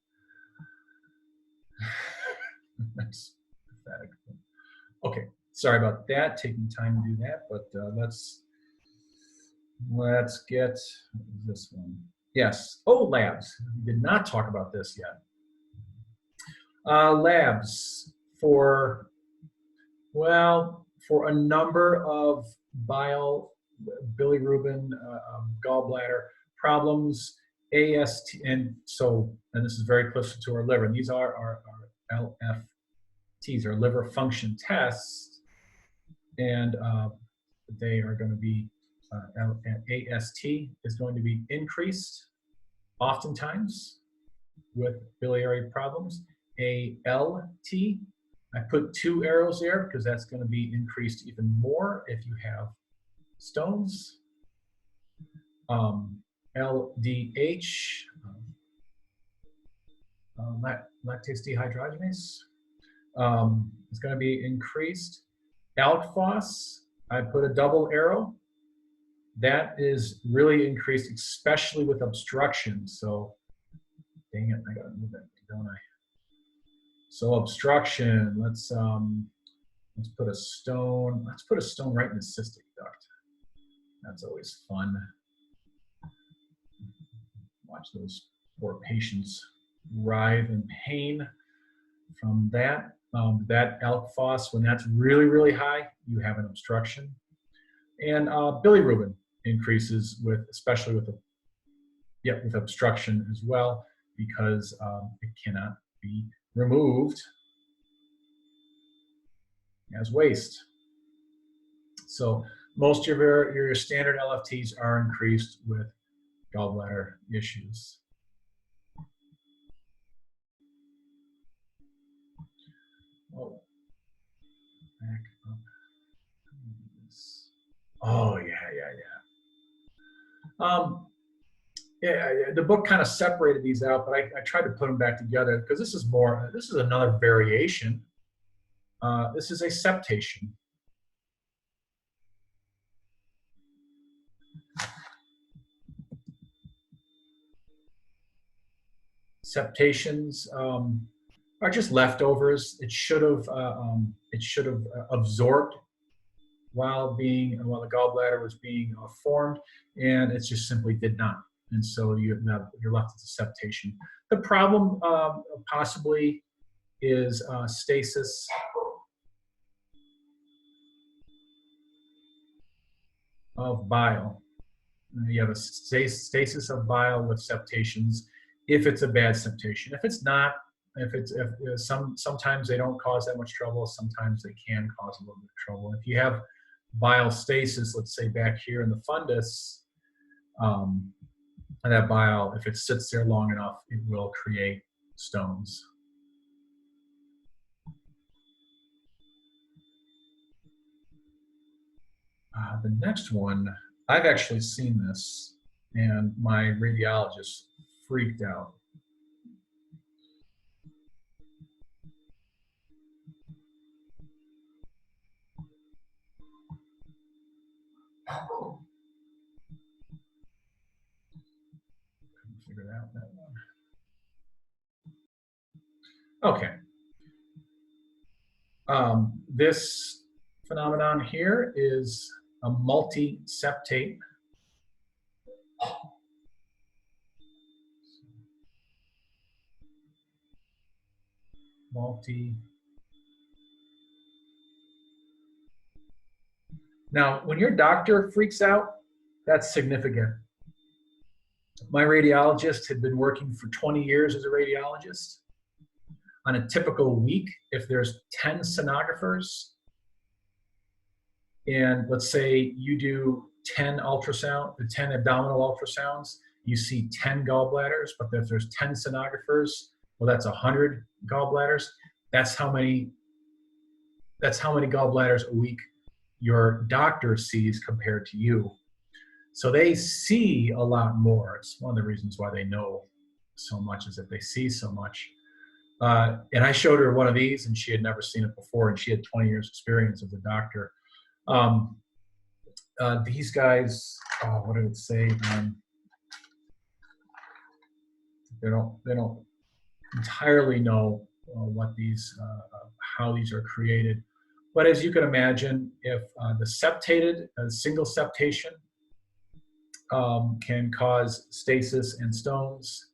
That's pathetic. Okay, sorry about that. Taking time to do that, but let's get this one. Yes. Oh, labs. We did not talk about this yet. Labs for a number of bilirubin, gallbladder problems, AST, and this is very close to our liver. And these are our LFTs, our liver function tests, and they are going to be AST is going to be increased oftentimes with biliary problems. ALT, I put 2 arrows there because that's going to be increased even more if you have stones. LDH, lactase dehydrogenase, is going to be increased. Alk phos, I put a double arrow. That is really increased, especially with obstruction. So, dang it, I gotta move that, don't I? So obstruction. Let's put a stone. Let's put a stone right in the cystic duct. That's always fun. Watch those poor patients writhe in pain from that. That alk phos, when that's really, really high, you have an obstruction. And bilirubin increases especially with obstruction as well, because it cannot be removed as waste. So most of your standard LFTs are increased with gallbladder issues. Oh, back up. Oh, yeah. The book kind of separated these out, but I tried to put them back together because this is another variation. This is a septation. Septations are just leftovers. It should have absorbed while the gallbladder was being formed, and it just simply did not. And so you're left with a septation. The problem possibly is stasis. Of bile. You have a stasis of bile with septations if it's a bad septation. If it's not, sometimes they don't cause that much trouble, sometimes they can cause a little bit of trouble. If you have bile stasis, let's say back here in the fundus, and that bile, if it sits there long enough, it will create stones. The next one, I've actually seen this, and my radiologist freaked out. Couldn't figure out that one. Okay. This phenomenon here is a multi-septate. Now, when your doctor freaks out, that's significant. My radiologist had been working for 20 years as a radiologist. On a typical week, if there's 10 sonographers, and let's say you do 10 abdominal ultrasounds, you see 10 gallbladders, but if there's 10 sonographers, well, that's 100 gallbladders. That's how many gallbladders a week your doctor sees compared to you. So they see a lot more. It's one of the reasons why they know so much, is that they see so much. And I showed her one of these, and she had never seen it before, and she had 20 years experience as a doctor. These guys, what did it say? They don't entirely know what these, how these are created. But as you can imagine, if the septated, single septation can cause stasis and stones,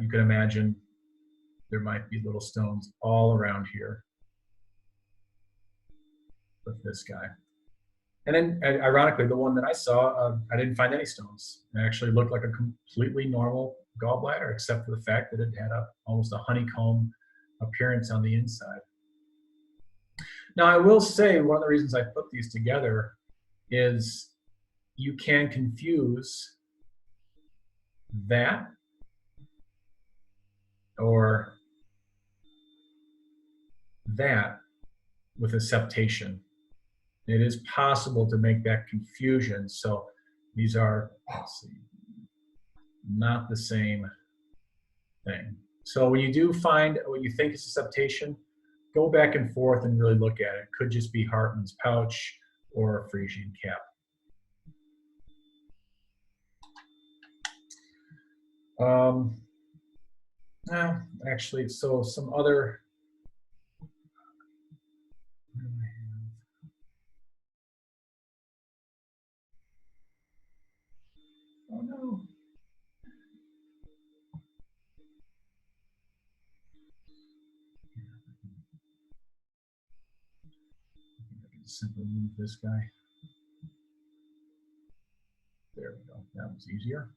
you can imagine there might be little stones all around here with this guy. And then, ironically, the one that I saw, I didn't find any stones. It actually looked like a completely normal gallbladder, except for the fact that it had almost a honeycomb appearance on the inside. Now, I will say one of the reasons I put these together is you can confuse that or that with a septation. It is possible to make that confusion. So these are, let's see, not the same thing. So when you do find what you think is a septation, go back and forth and really look at it. It could just be Hartmann's pouch or a Frisian cap. Actually, so some other. Oh no. I can simply move this guy. There we go. That was easier.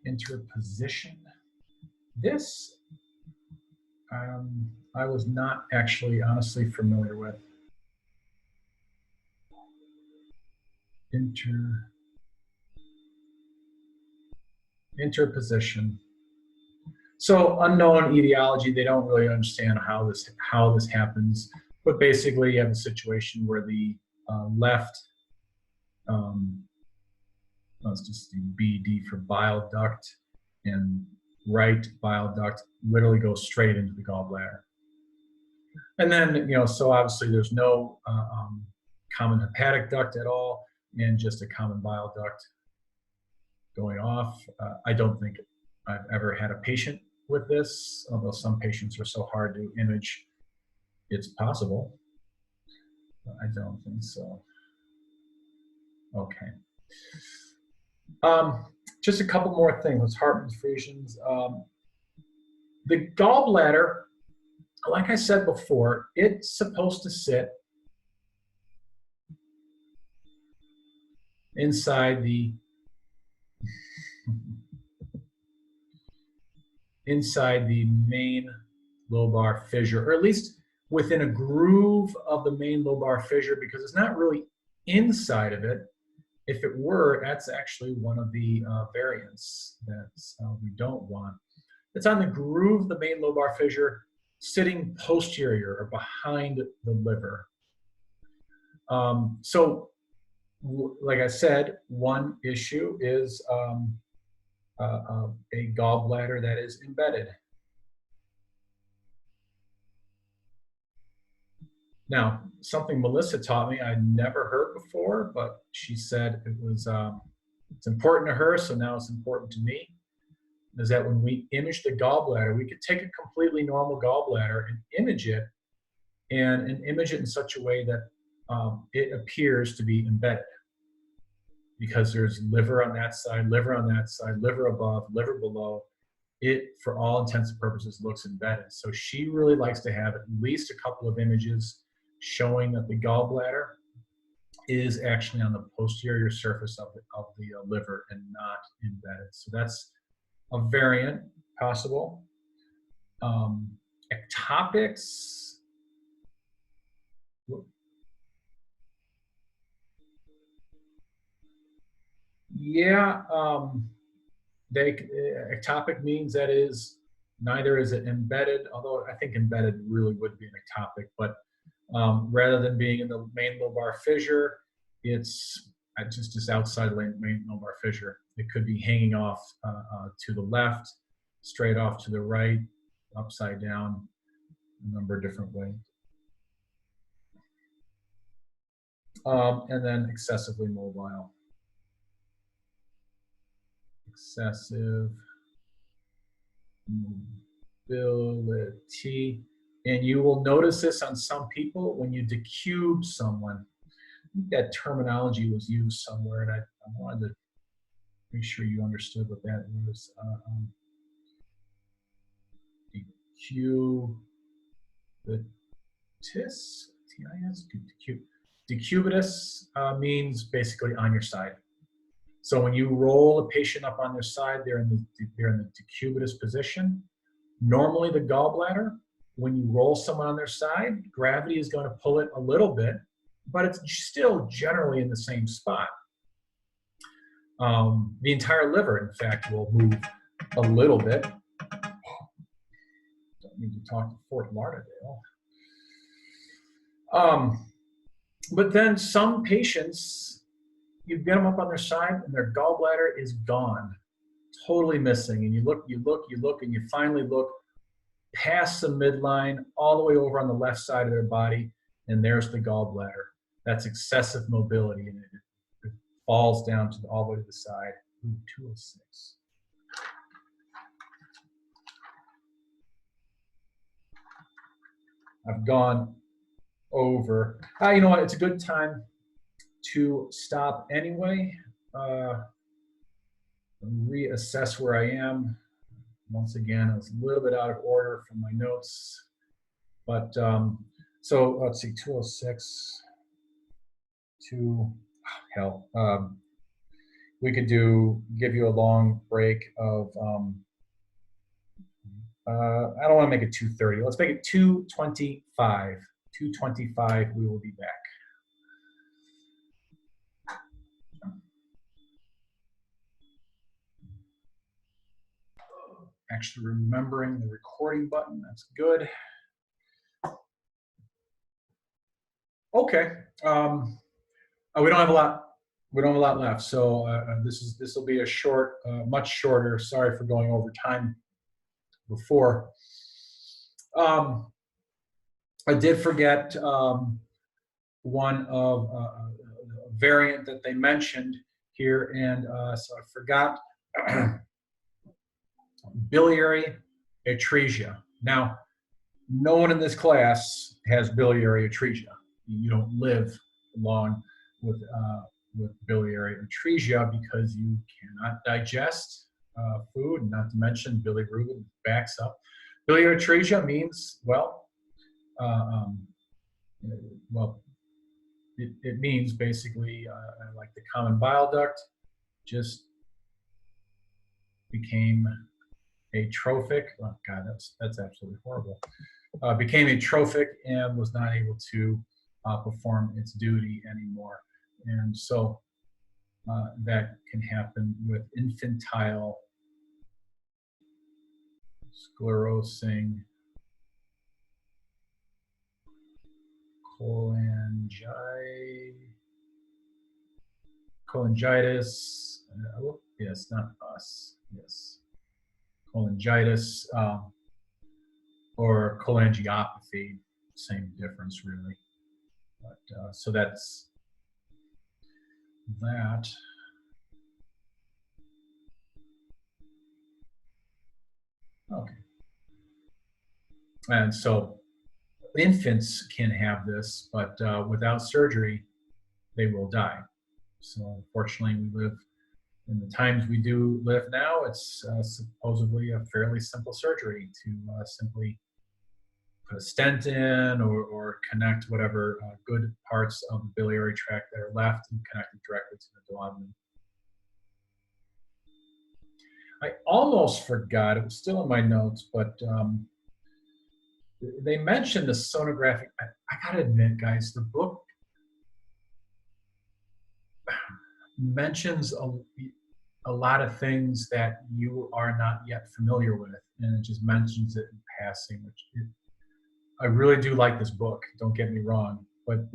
Interposition. This I was not actually honestly familiar with. Interposition. So unknown etiology, they don't really understand how this happens. But basically, you have a situation where the left, let's just do BD for bile duct, and right bile duct literally goes straight into the gallbladder. And then, so obviously there's no common hepatic duct at all, and just a common bile duct going off. I don't think I've ever had a patient with this, although some patients are so hard to image, it's possible. But I don't think so. Okay. Just a couple more things with Hartmann's Frisians. The gallbladder, like I said before, it's supposed to sit inside the main lobar fissure, or at least within a groove of the main lobar fissure, because it's not really inside of it, if it were, that's actually one of the variants that we don't want. It's on the groove of the main lobar fissure, sitting posterior or behind the liver. So, like I said, one issue is a gallbladder that is embedded. Now, something Melissa taught me I'd never heard before, but she said it was it's important to her, so now it's important to me, is that when we image the gallbladder, we could take a completely normal gallbladder and image it, and image it in such a way that it appears to be embedded. Because there's liver on that side, liver on that side, liver above, liver below. It, for all intents and purposes, looks embedded. So she really likes to have at least a couple of images showing that the gallbladder is actually on the posterior surface of the liver and not embedded. So that's a variant possible. Ectopics. Yeah, ectopic means that is neither is it embedded, although I think embedded really would be an ectopic, but rather than being in the main lobar fissure, it's just outside the main lobar fissure. It could be hanging off to the left, straight off to the right, upside down, a number of different ways. And then excessively mobile. Excessive mobility. And you will notice this on some people when you decube someone. I think that terminology was used somewhere, and I wanted to make sure you understood what that was. Decubitus, T-I-S, decubitus means basically on your side. So when you roll a patient up on their side, they're in the decubitus position. Normally the gallbladder, when you roll someone on their side, gravity is going to pull it a little bit, but it's still generally in the same spot. The entire liver, in fact, will move a little bit. Don't need to talk to Fort Lauderdale. But then some patients, you get them up on their side and their gallbladder is gone, totally missing. And you look, and you finally look past the midline, all the way over on the left side of their body, and there's the gallbladder. That's excessive mobility, and it falls down to all the way to the side. Ooh, 206. I've gone over. You know what? It's a good time to stop anyway. Reassess where I am. Once again, I was a little bit out of order from my notes, but so let's see, 206 to hell. We could give you a long break of. I don't want to make it 2:30. Let's make it 2:25. 2:25. We will be back. Actually remembering the recording button, that's good. Okay, we don't have a lot. We don't have a lot left, so this will be a short, much shorter. Sorry for going over time before. I did forget one of a variant that they mentioned here, and so I forgot. Biliary atresia. Now, no one in this class has biliary atresia. You don't live long with biliary atresia because you cannot digest food, not to mention bilirubin backs up. Biliary atresia means, it means basically like the common bile duct just became atrophic. Oh God, that's absolutely horrible. Became atrophic and was not able to perform its duty anymore. And so that can happen with infantile sclerosing cholangitis. Yes, not us. Yes, cholangitis or cholangiopathy. Same difference, really. But so that's that. Okay. And so infants can have this, but without surgery, they will die. So unfortunately, we live in the times we do live now. It's supposedly a fairly simple surgery to simply put a stent in or connect whatever good parts of the biliary tract that are left and connect it directly to the duodenum. I almost forgot, it was still in my notes, but they mentioned the sonographic. I gotta admit, guys, the book mentions a lot of things that you are not yet familiar with, and it just mentions it in passing, I really do like this book, don't get me wrong, but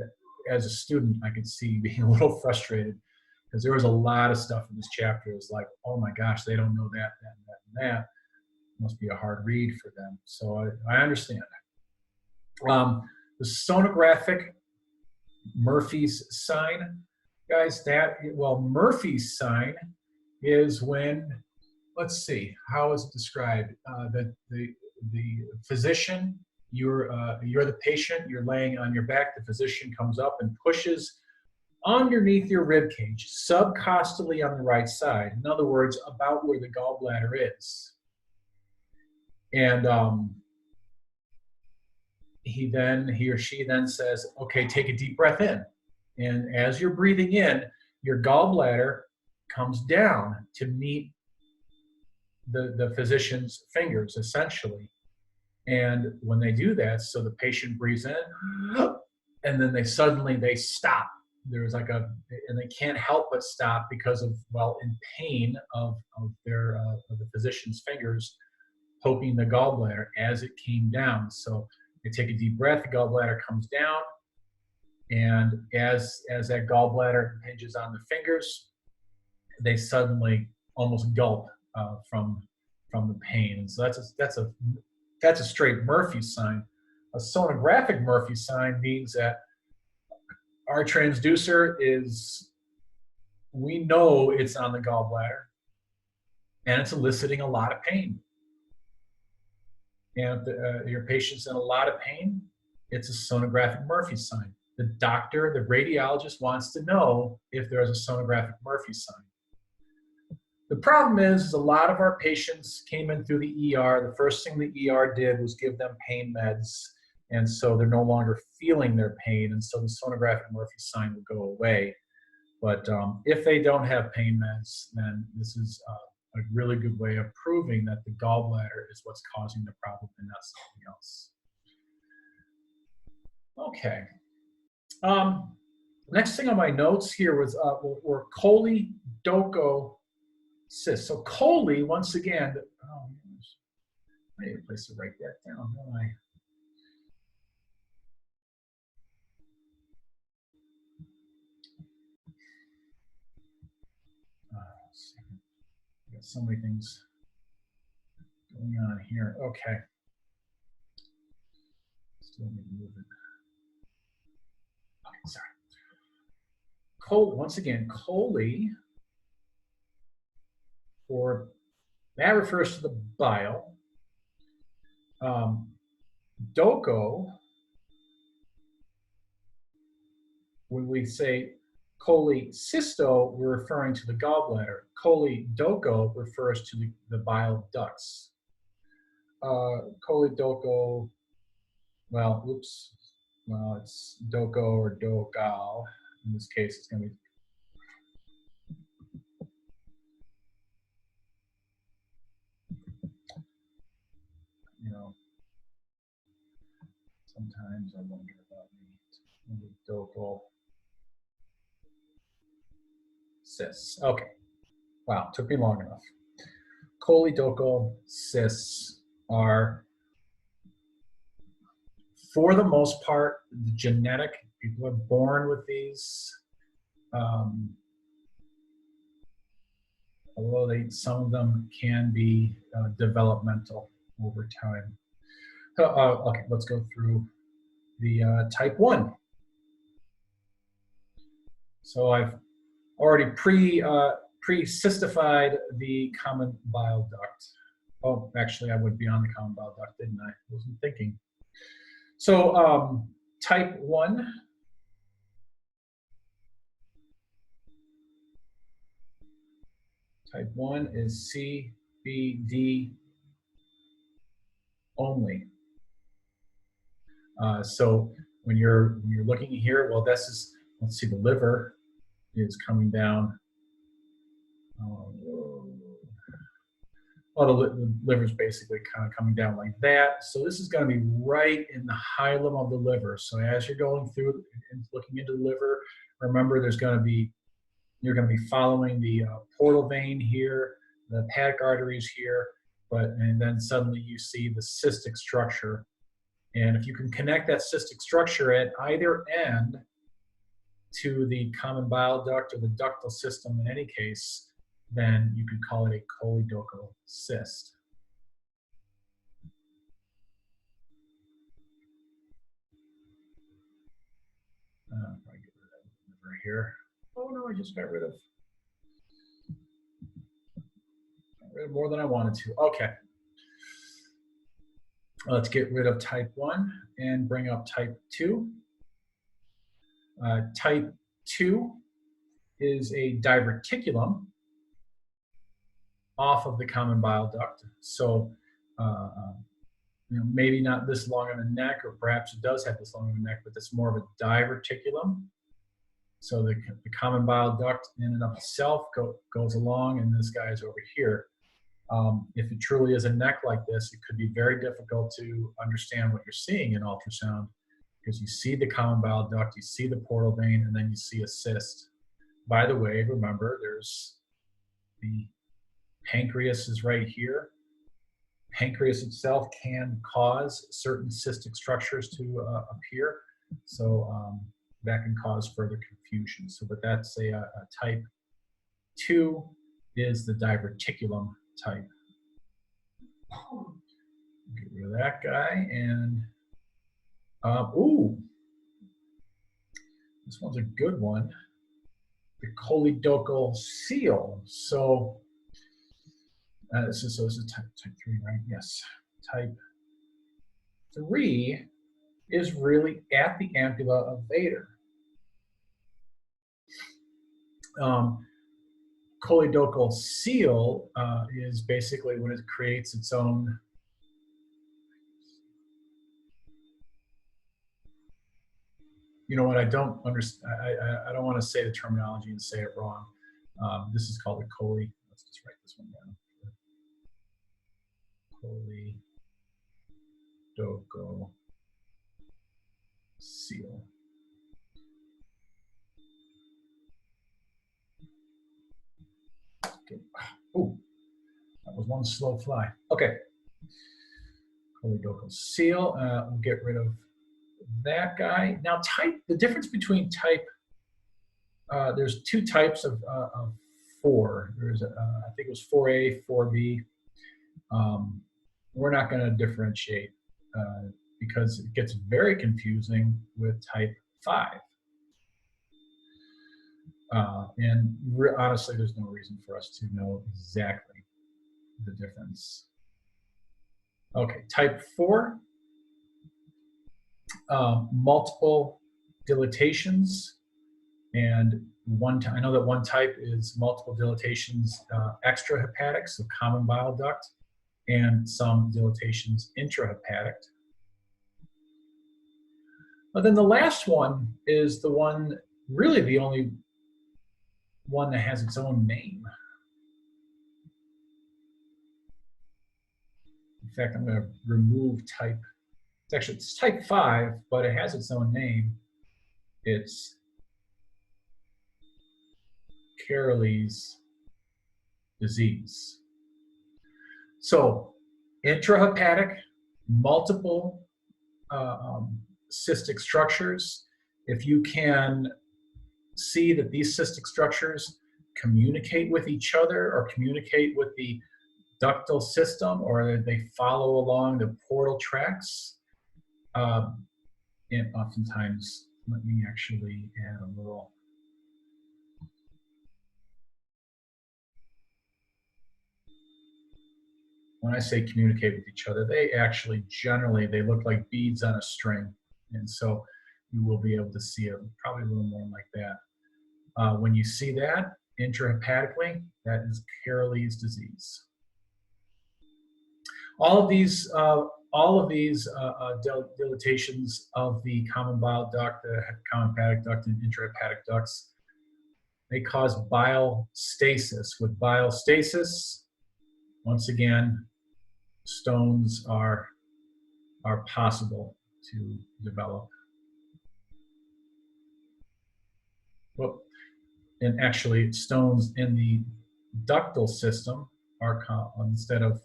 as a student, I could see being a little frustrated because there was a lot of stuff in this chapter. It was like, oh my gosh, they don't know that, and that. It must be a hard read for them. So I understand. The sonographic Murphy's sign, guys, Murphy's sign is when, let's see, how is it described? The physician, you're the patient, you're laying on your back, the physician comes up and pushes underneath your rib cage, subcostally on the right side. In other words, about where the gallbladder is. And he or she then says, okay, take a deep breath in. And as you're breathing in, your gallbladder comes down to meet the physician's fingers, essentially. And when they do that, so the patient breathes in, and then they stop. There's and they can't help but stop because of, in pain of the physician's fingers poking the gallbladder as it came down. So they take a deep breath, the gallbladder comes down, and as that gallbladder hinges on the fingers, they suddenly almost gulp from the pain. And so that's a straight Murphy sign. A sonographic Murphy sign means that our transducer we know it's on the gallbladder, and it's eliciting a lot of pain. And if your patient's in a lot of pain, it's a sonographic Murphy sign. The doctor, the radiologist, wants to know if there's a sonographic Murphy sign. The problem is a lot of our patients came in through the ER. The first thing the ER did was give them pain meds, and so they're no longer feeling their pain, and so the sonographic Murphy sign will go away. But if they don't have pain meds, then this is a really good way of proving that the gallbladder is what's causing the problem and not something else. Okay. Next thing on my notes here was were choledochal cysts. So chole, once again, I need a place to write that down, don't I? Got so many things going on here. Okay. Still need to move it. Okay, sorry. Once again, chole, that refers to the bile. Doco, when we say cholecysto, we're referring to the gallbladder. Choledocho refers to the bile ducts. Choledocho, it's doco or dogal. In this case, it's going to be sometimes I wonder about the docal. cysts. Okay. Wow, took me long enough. Choledochal cysts are, for the most part, genetic. People are born with these. Although some of them can be developmental over time. Okay, let's go through the type 1. So I've already pre-cystified the common bile duct. Oh, actually, I would be on the common bile duct, didn't I? Wasn't thinking. So type 1. Type 1 is CBD only. So when you're looking here, well, this is, let's see, the liver is coming down. Well, the liver's basically kind of coming down like that. So this is going to be right in the hilum of the liver. So as you're going through and looking into the liver, remember you're going to be following the portal vein here, the hepatic arteries here, and then suddenly you see the cystic structure. And if you can connect that cystic structure at either end to the common bile duct or the ductal system in any case, then you could call it a choledochal cyst. If I get rid of that liver here. Oh no, I just got rid of more than I wanted to. Okay. Let's get rid of type 1 and bring up type 2. Type 2 is a diverticulum off of the common bile duct. So maybe not this long on the neck, or perhaps it does have this long on the neck, but it's more of a diverticulum. So the common bile duct in and of itself goes along, and this guy is over here. If it truly is a neck like this, it could be very difficult to understand what you're seeing in ultrasound, because you see the common bile duct, you see the portal vein, and then you see a cyst. By the way, remember, there's the pancreas is right here. Pancreas itself can cause certain cystic structures to appear, so that can cause further confusion. So, but that's a type 2 is the diverticulum type. Get rid of that guy, and ooh, this one's a good one. The choledochal seal. So this is type 3, right? Yes. Type 3 is really at the ampulla of Vater. Choledochal seal is basically when it creates its own you know what, I don't understand. I don't want to say the terminology and say it wrong. This is called a chole. Let's just write this one down. Choledochal seal. Okay. Oh, that was one slow fly. Okay. Choledochal seal. We'll get rid of that guy. Now, the difference between type, there's 2 types of 4. There's, I think it was 4A, 4B. We're not going to differentiate because it gets very confusing with type 5. And honestly, there's no reason for us to know exactly the difference. Okay, type 4. Multiple dilatations, and I know that one type is multiple dilatations extrahepatic, so common bile duct, and some dilatations intrahepatic. But then the last one is the one, really the only one that has its own name. In fact, I'm going to remove type. It's type 5, but it has its own name. It's Biliary disease. So intrahepatic, multiple cystic structures. If you can see that these cystic structures communicate with each other or communicate with the ductal system, or they follow along the portal tracks, and oftentimes, let me actually add a little. When I say communicate with each other, they actually generally, they look like beads on a string. And so you will be able to see it probably a little more like that. When you see that intrahepatically, that is Biliary disease. All of these dilatations of the common bile duct, the common hepatic duct, and intrahepatic ducts, they cause bile stasis. With bile stasis, once again, stones are possible to develop. Well, and actually, stones in the ductal system are instead of.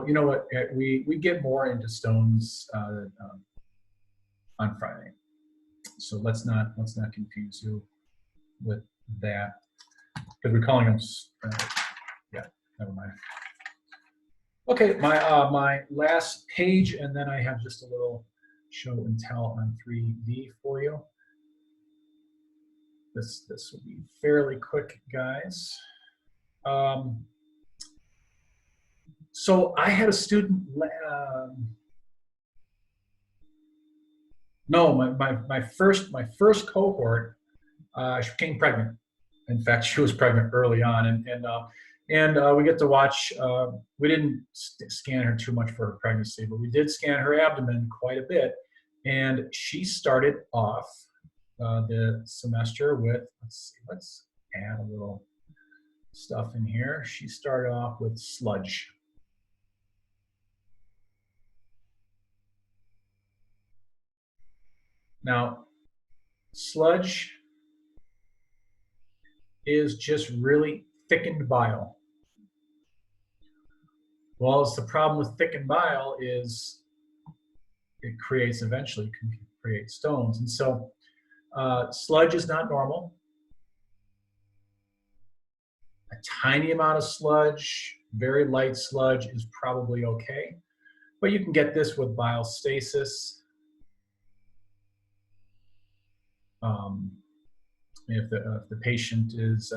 You know what? We get more into stones on Friday, so let's not confuse you with that, because we're calling them. Yeah, never mind. Okay, my last page, and then I have just a little show and tell on 3D for you. This will be fairly quick, guys. So I had a student. No, my first cohort. She became pregnant. In fact, she was pregnant early on, and we get to watch. We didn't scan her too much for her pregnancy, but we did scan her abdomen quite a bit, and she started off the semester with. Let's add a little stuff in here. She started off with sludge. Now, sludge is just really thickened bile. Well, it's the problem with thickened bile is it eventually can create stones. And so sludge is not normal. A tiny amount of sludge, very light sludge, is probably okay. But you can get this with bile stasis. If the patient is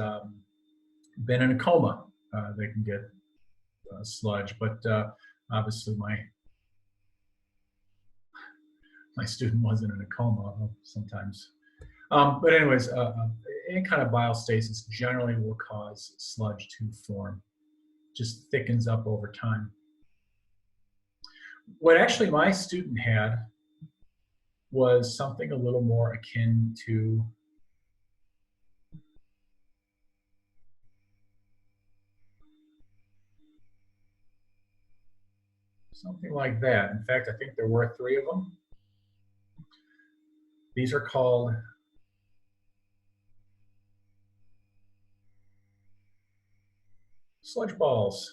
been in a coma, they can get sludge. But obviously, my student wasn't in a coma sometimes. But anyways, any kind of bile stasis generally will cause sludge to form. Just thickens up over time. What actually my student had was something a little more akin to something like that. In fact, I think there were 3 of them. These are called sludge balls,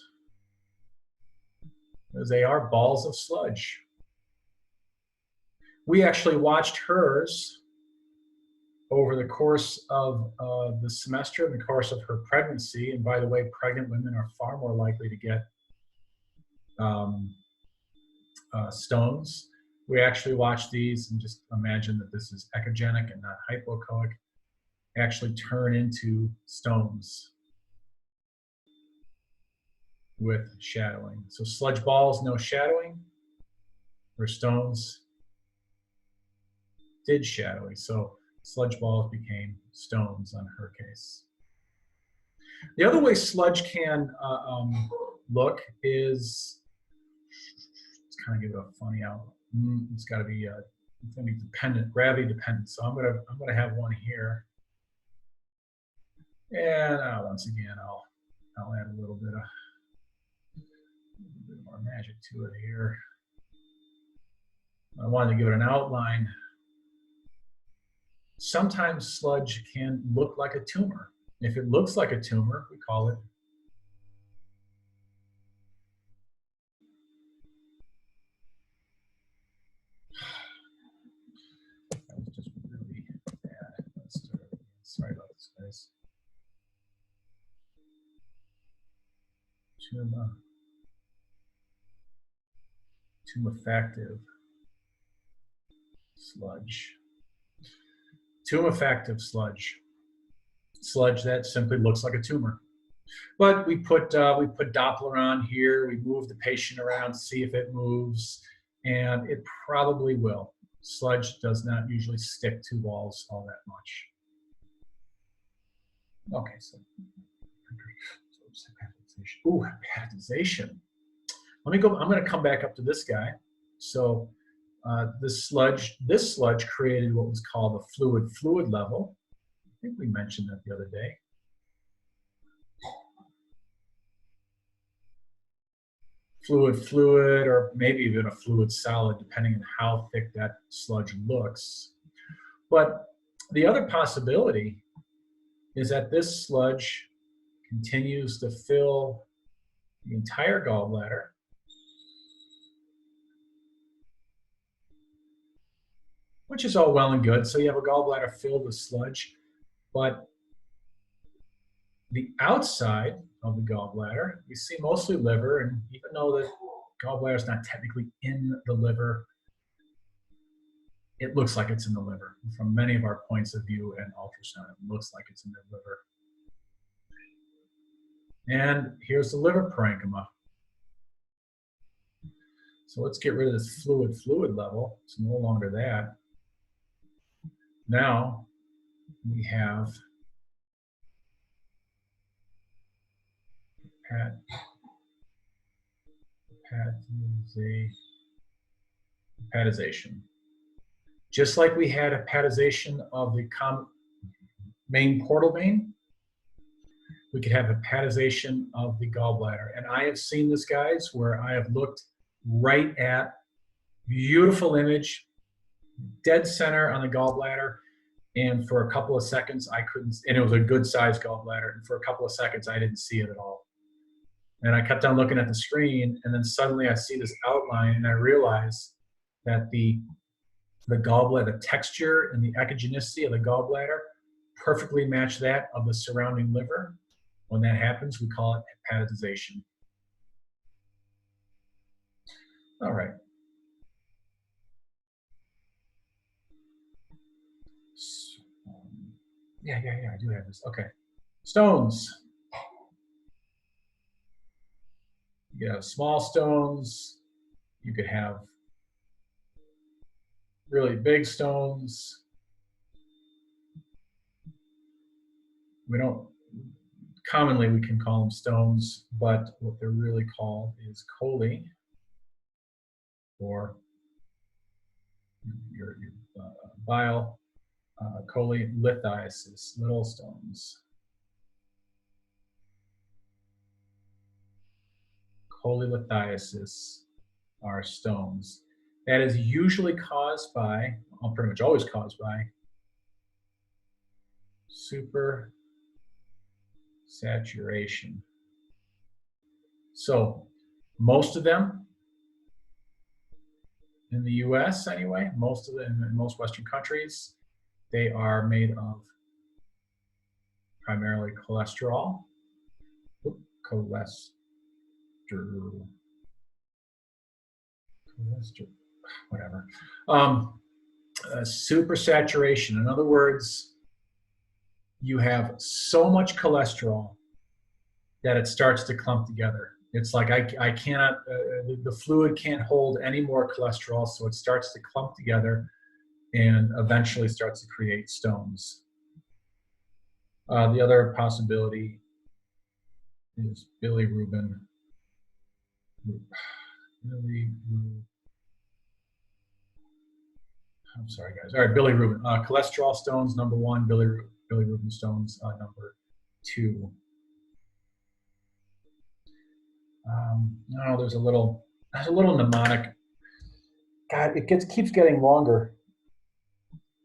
because they are balls of sludge. We actually watched hers over the course of the semester, in the course of her pregnancy. And by the way, pregnant women are far more likely to get stones. We actually watched these, and just imagine that this is echogenic and not hypoechoic, actually turn into stones with shadowing. So sludge balls, no shadowing, or stones did shadowing. So sludge balls became stones on her case. The other way sludge can look is, let's kind of give it a funny out. It's got to be it's going to be dependent, gravity dependent. So I'm gonna have one here, and once again I'll add a little bit more magic to it here. I wanted to give it an outline. sometimes sludge can look like a tumor. If it looks like a tumor, we call it that was just really bad. Let's start again. Sorry about this, guys. Tumefactive sludge. Tumefactive sludge. Sludge that simply looks like a tumor. But we put Doppler on here. We move the patient around, see if it moves, and it probably will. Sludge does not usually stick to walls all that much. Okay, so ooh, hepatization. Let me go. I'm going to come back up to this guy. So this sludge created what was called a fluid level. I think we mentioned that the other day. Fluid, or maybe even a fluid solid, depending on how thick that sludge looks. But the other possibility is that this sludge continues to fill the entire gallbladder, which is all well and good. So you have a gallbladder filled with sludge, but the outside of the gallbladder, you see mostly liver, and even though the gallbladder is not technically in the liver, it looks like it's in the liver. From many of our points of view and ultrasound, it looks like it's in the liver. And here's the liver parenchyma. So let's get rid of this fluid level. It's no longer that. Now we have hepatization. Just like we had hepatization of the main portal vein, we could have hepatization of the gallbladder. And I have seen this, guys, where I have looked right at beautiful image, dead center on the gallbladder, and for a couple of seconds I couldn't, and it was a good sized gallbladder, and for a couple of seconds I didn't see it at all. And I kept on looking at the screen, and then suddenly I see this outline, and I realize that the gallbladder, the texture and the echogenicity of the gallbladder perfectly match that of the surrounding liver. When that happens, we call it hepatization. All right. Yeah, I do have this. Okay. Stones. You could have small stones. You could have really big stones. We don't, commonly we can call them stones, but what they're really called is coli, or your bile cholelithiasis, little stones. Cholelithiasis are stones. That is usually caused by, well, pretty much always caused by, super saturation. So most of them in the US anyway, most of them in most Western countries, they are made of primarily cholesterol, whatever. Super saturation. In other words, you have so much cholesterol that it starts to clump together. It's like I cannot, the fluid can't hold any more cholesterol, so it starts to clump together and eventually starts to create stones. The other possibility is bilirubin. I'm sorry, guys. All right, bilirubin. Cholesterol stones, number one. Bilirubin stones, number two. No, there's a little mnemonic. God, it keeps getting longer.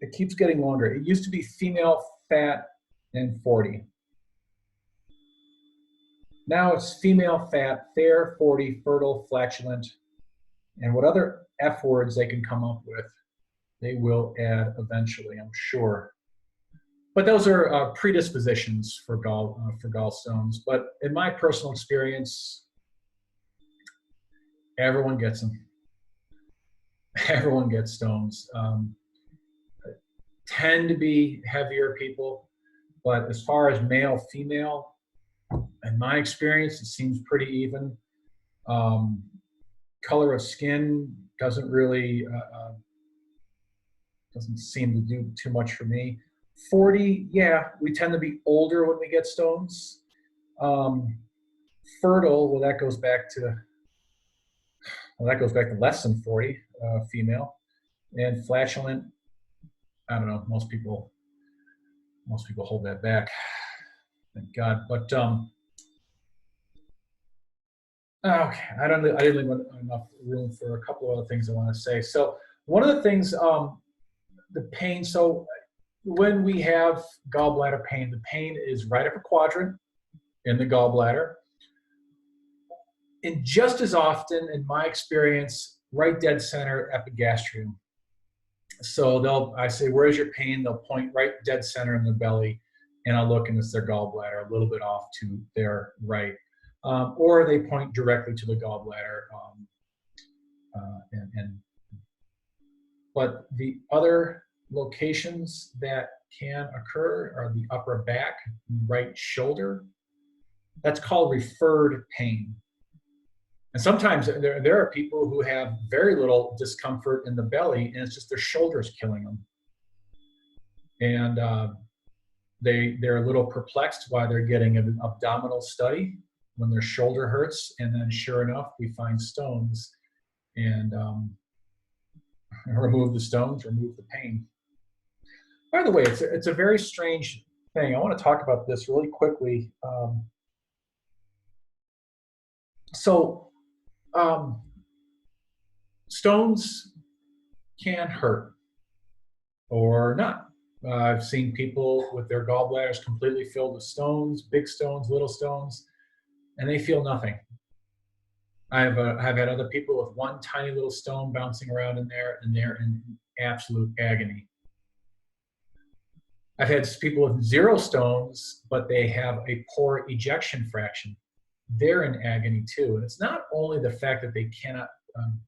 It keeps getting longer. It used to be female, fat, and 40. Now it's female, fat, fair, 40, fertile, flatulent, and what other F words they can come up with, they will add eventually, I'm sure. But those are predispositions for gallstones. But in my personal experience, everyone gets them. Everyone gets stones. Tend to be heavier people, but as far as male, female, in my experience, it seems pretty even. Color of skin doesn't really, doesn't seem to do too much for me. 40, yeah, we tend to be older when we get stones. Fertile, well, that goes back to less than 40, female. And flatulent, I don't know, most people hold that back, thank God. But okay, I didn't leave enough room for a couple of other things I want to say. So one of the things, the pain. So when we have gallbladder pain, the pain is right upper quadrant in the gallbladder, and just as often, in my experience, right dead center epigastrium. So I say, where's your pain? They'll point right dead center in the belly, and I'll look and it's their gallbladder, a little bit off to their right. Or they point directly to the gallbladder. But the other locations that can occur are the upper back, right shoulder. That's called referred pain. And sometimes there are people who have very little discomfort in the belly, and it's just their shoulders killing them. And they're a little perplexed why they're getting an abdominal study when their shoulder hurts, and then sure enough, we find stones and remove the stones, remove the pain. By the way, it's a very strange thing. I want to talk about this really quickly. Stones can hurt or not. I've seen people with their gallbladders completely filled with stones, big stones, little stones, and they feel nothing. I've had other people with one tiny little stone bouncing around in there, and they're in absolute agony. I've had people with 0 stones, but they have a poor ejection fraction. They're in agony too. And it's not only the fact that they cannot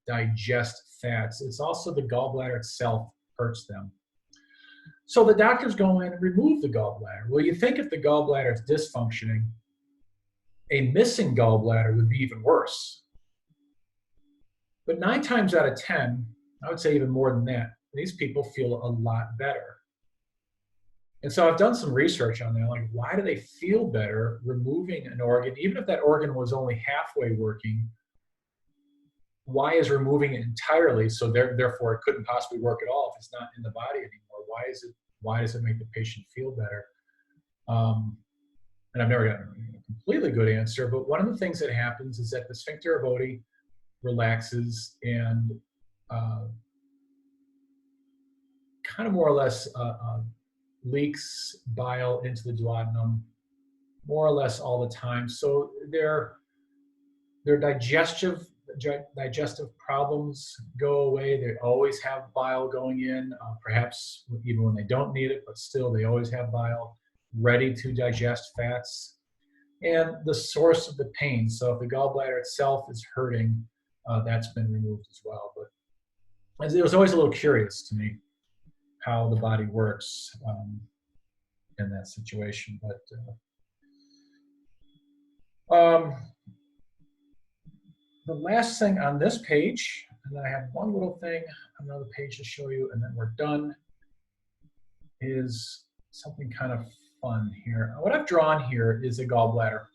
digest fats, it's also the gallbladder itself hurts them. So the doctors go in and remove the gallbladder. Well, you think if the gallbladder is dysfunctioning, a missing gallbladder would be even worse. But 9 times out of 10, I would say even more than that, these people feel a lot better. And so I've done some research on that, like why do they feel better removing an organ, even if that organ was only halfway working? Why is removing it entirely, so therefore it couldn't possibly work at all if it's not in the body anymore? Why does it make the patient feel better? And I've never gotten a completely good answer, but one of the things that happens is that the sphincter of Oddi relaxes and kind of more or less leaks bile into the duodenum more or less all the time. So their digestive problems go away. They always have bile going in, perhaps even when they don't need it, but still they always have bile ready to digest fats. And the source of the pain, so if the gallbladder itself is hurting, that's been removed as well. But it was always a little curious to me how the body works in that situation. But the last thing on this page, and then I have one little thing, another page to show you, and then we're done, is something kind of fun here. What I've drawn here is a gallbladder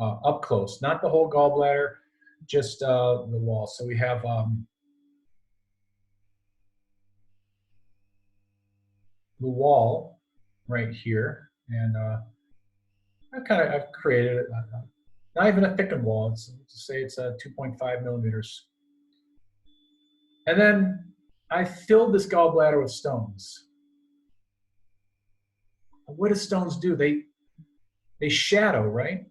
up close, not the whole gallbladder, just the wall. So we have the wall right here, and I've created not even a thickened wall. Let's say it's 2.5 millimeters, and then I filled this gallbladder with stones. what do stones do? They shadow, right?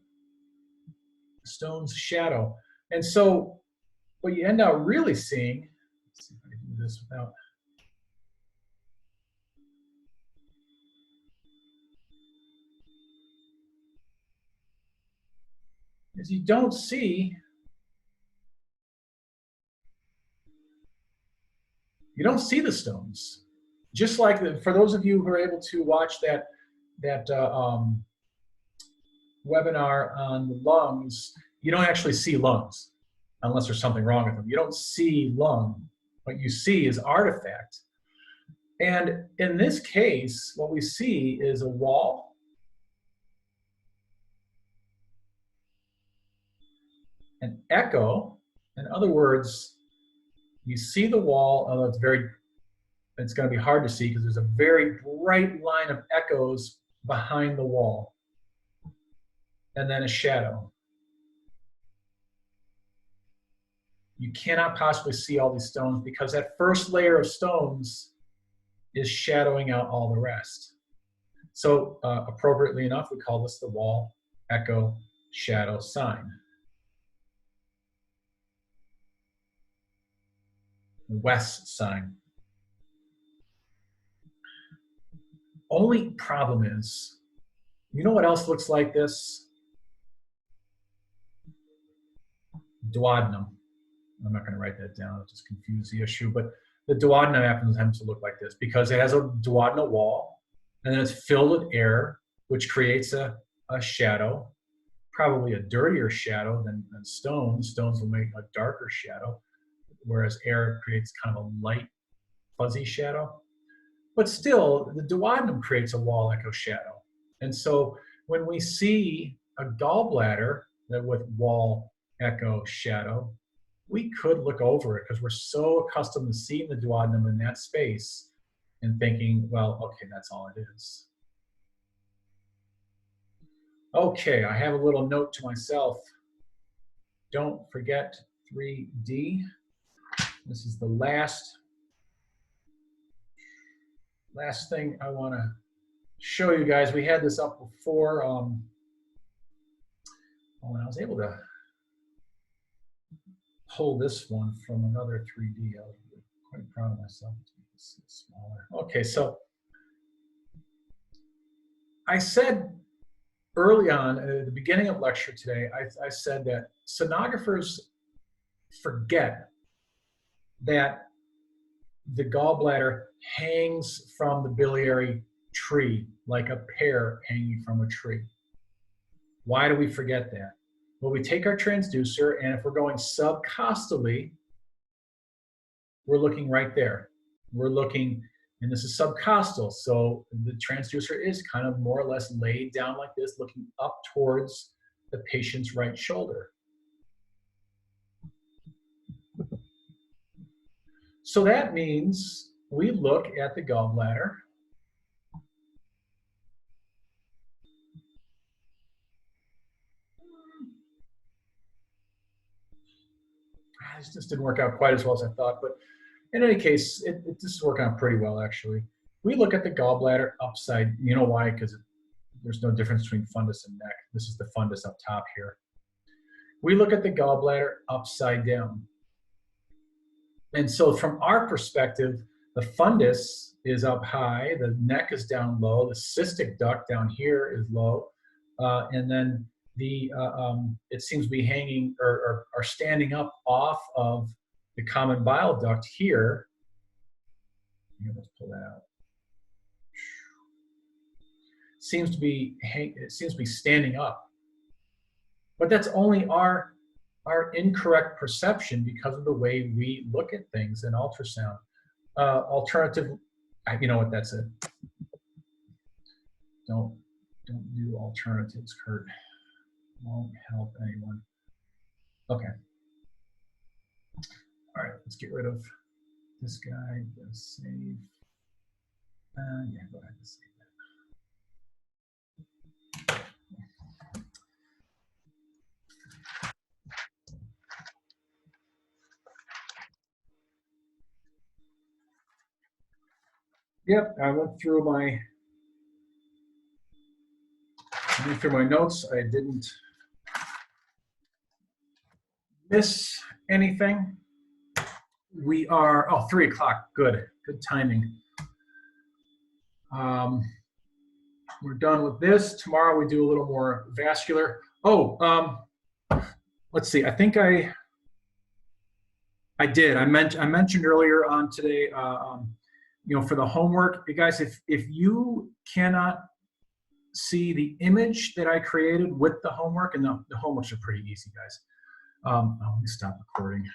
Stones shadow. And so what you end up really seeing, let's see if I can do this without, is you don't see the stones. Just like for those of you who are able to watch that webinar on the lungs, you don't actually see lungs unless there's something wrong with them. You don't see lung. What you see is artifact. And in this case, what we see is a wall, an echo. In other words, you see the wall, although it's going to be hard to see because there's a very bright line of echoes behind the wall, and then a shadow. You cannot possibly see all these stones because that first layer of stones is shadowing out all the rest. So appropriately enough, we call this the wall echo shadow sign. The west sign. Only problem is, you know what else looks like this? Duodenum. I'm not going to write that down, it'll just confuse the issue, but the duodenum happens to look like this because it has a duodenal wall, and then it's filled with air, which creates a shadow, probably a dirtier shadow than stones. Stones will make a darker shadow, whereas air creates kind of a light, fuzzy shadow. But still, the duodenum creates a wall echo shadow. And so when we see a gallbladder with wall echo shadow, we could look over it because we're so accustomed to seeing the duodenum in that space and thinking, well, okay, that's all it is. Okay, I have a little note to myself. Don't forget 3D. This is the last thing I want to show you guys. We had this up before when I was able to pull this one from another 3D. I was quite proud of myself to make this smaller. Okay, so I said early on at the beginning of lecture today, I said that sonographers forget that the gallbladder hangs from the biliary tree like a pear hanging from a tree. Why do we forget that? Well, we take our transducer, and if we're going subcostally, we're looking right there. We're looking, and this is subcostal, so the transducer is kind of more or less laid down like this, looking up towards the patient's right shoulder. So that means we look at the gallbladder. This just didn't work out quite as well as I thought, but in any case, this is working out pretty well, actually. We look at the gallbladder upside, you know why? Because there's no difference between fundus and neck. This is the fundus up top here. We look at the gallbladder upside down. And so from our perspective, the fundus is up high, the neck is down low, the cystic duct down here is low, and then it seems to be hanging or standing up off of the common bile duct here. Here, let's pull that out. It seems to be standing up, but that's only our incorrect perception because of the way we look at things in ultrasound. Alternative, you know what, that's it. Don't do alternatives, Kurt. Won't help anyone. Okay. All right, let's get rid of this guy. Save. Yeah, go ahead and save that. Yep, I went through my looking through my notes, I didn't miss anything. We are, 3 o'clock, good timing. We're done with this. Tomorrow we do a little more vascular. Let's see, I think I did. I mentioned earlier on today, for the homework, you guys, if you cannot see the image that I created with the homework, and the homeworks are pretty easy, guys. Let me stop recording.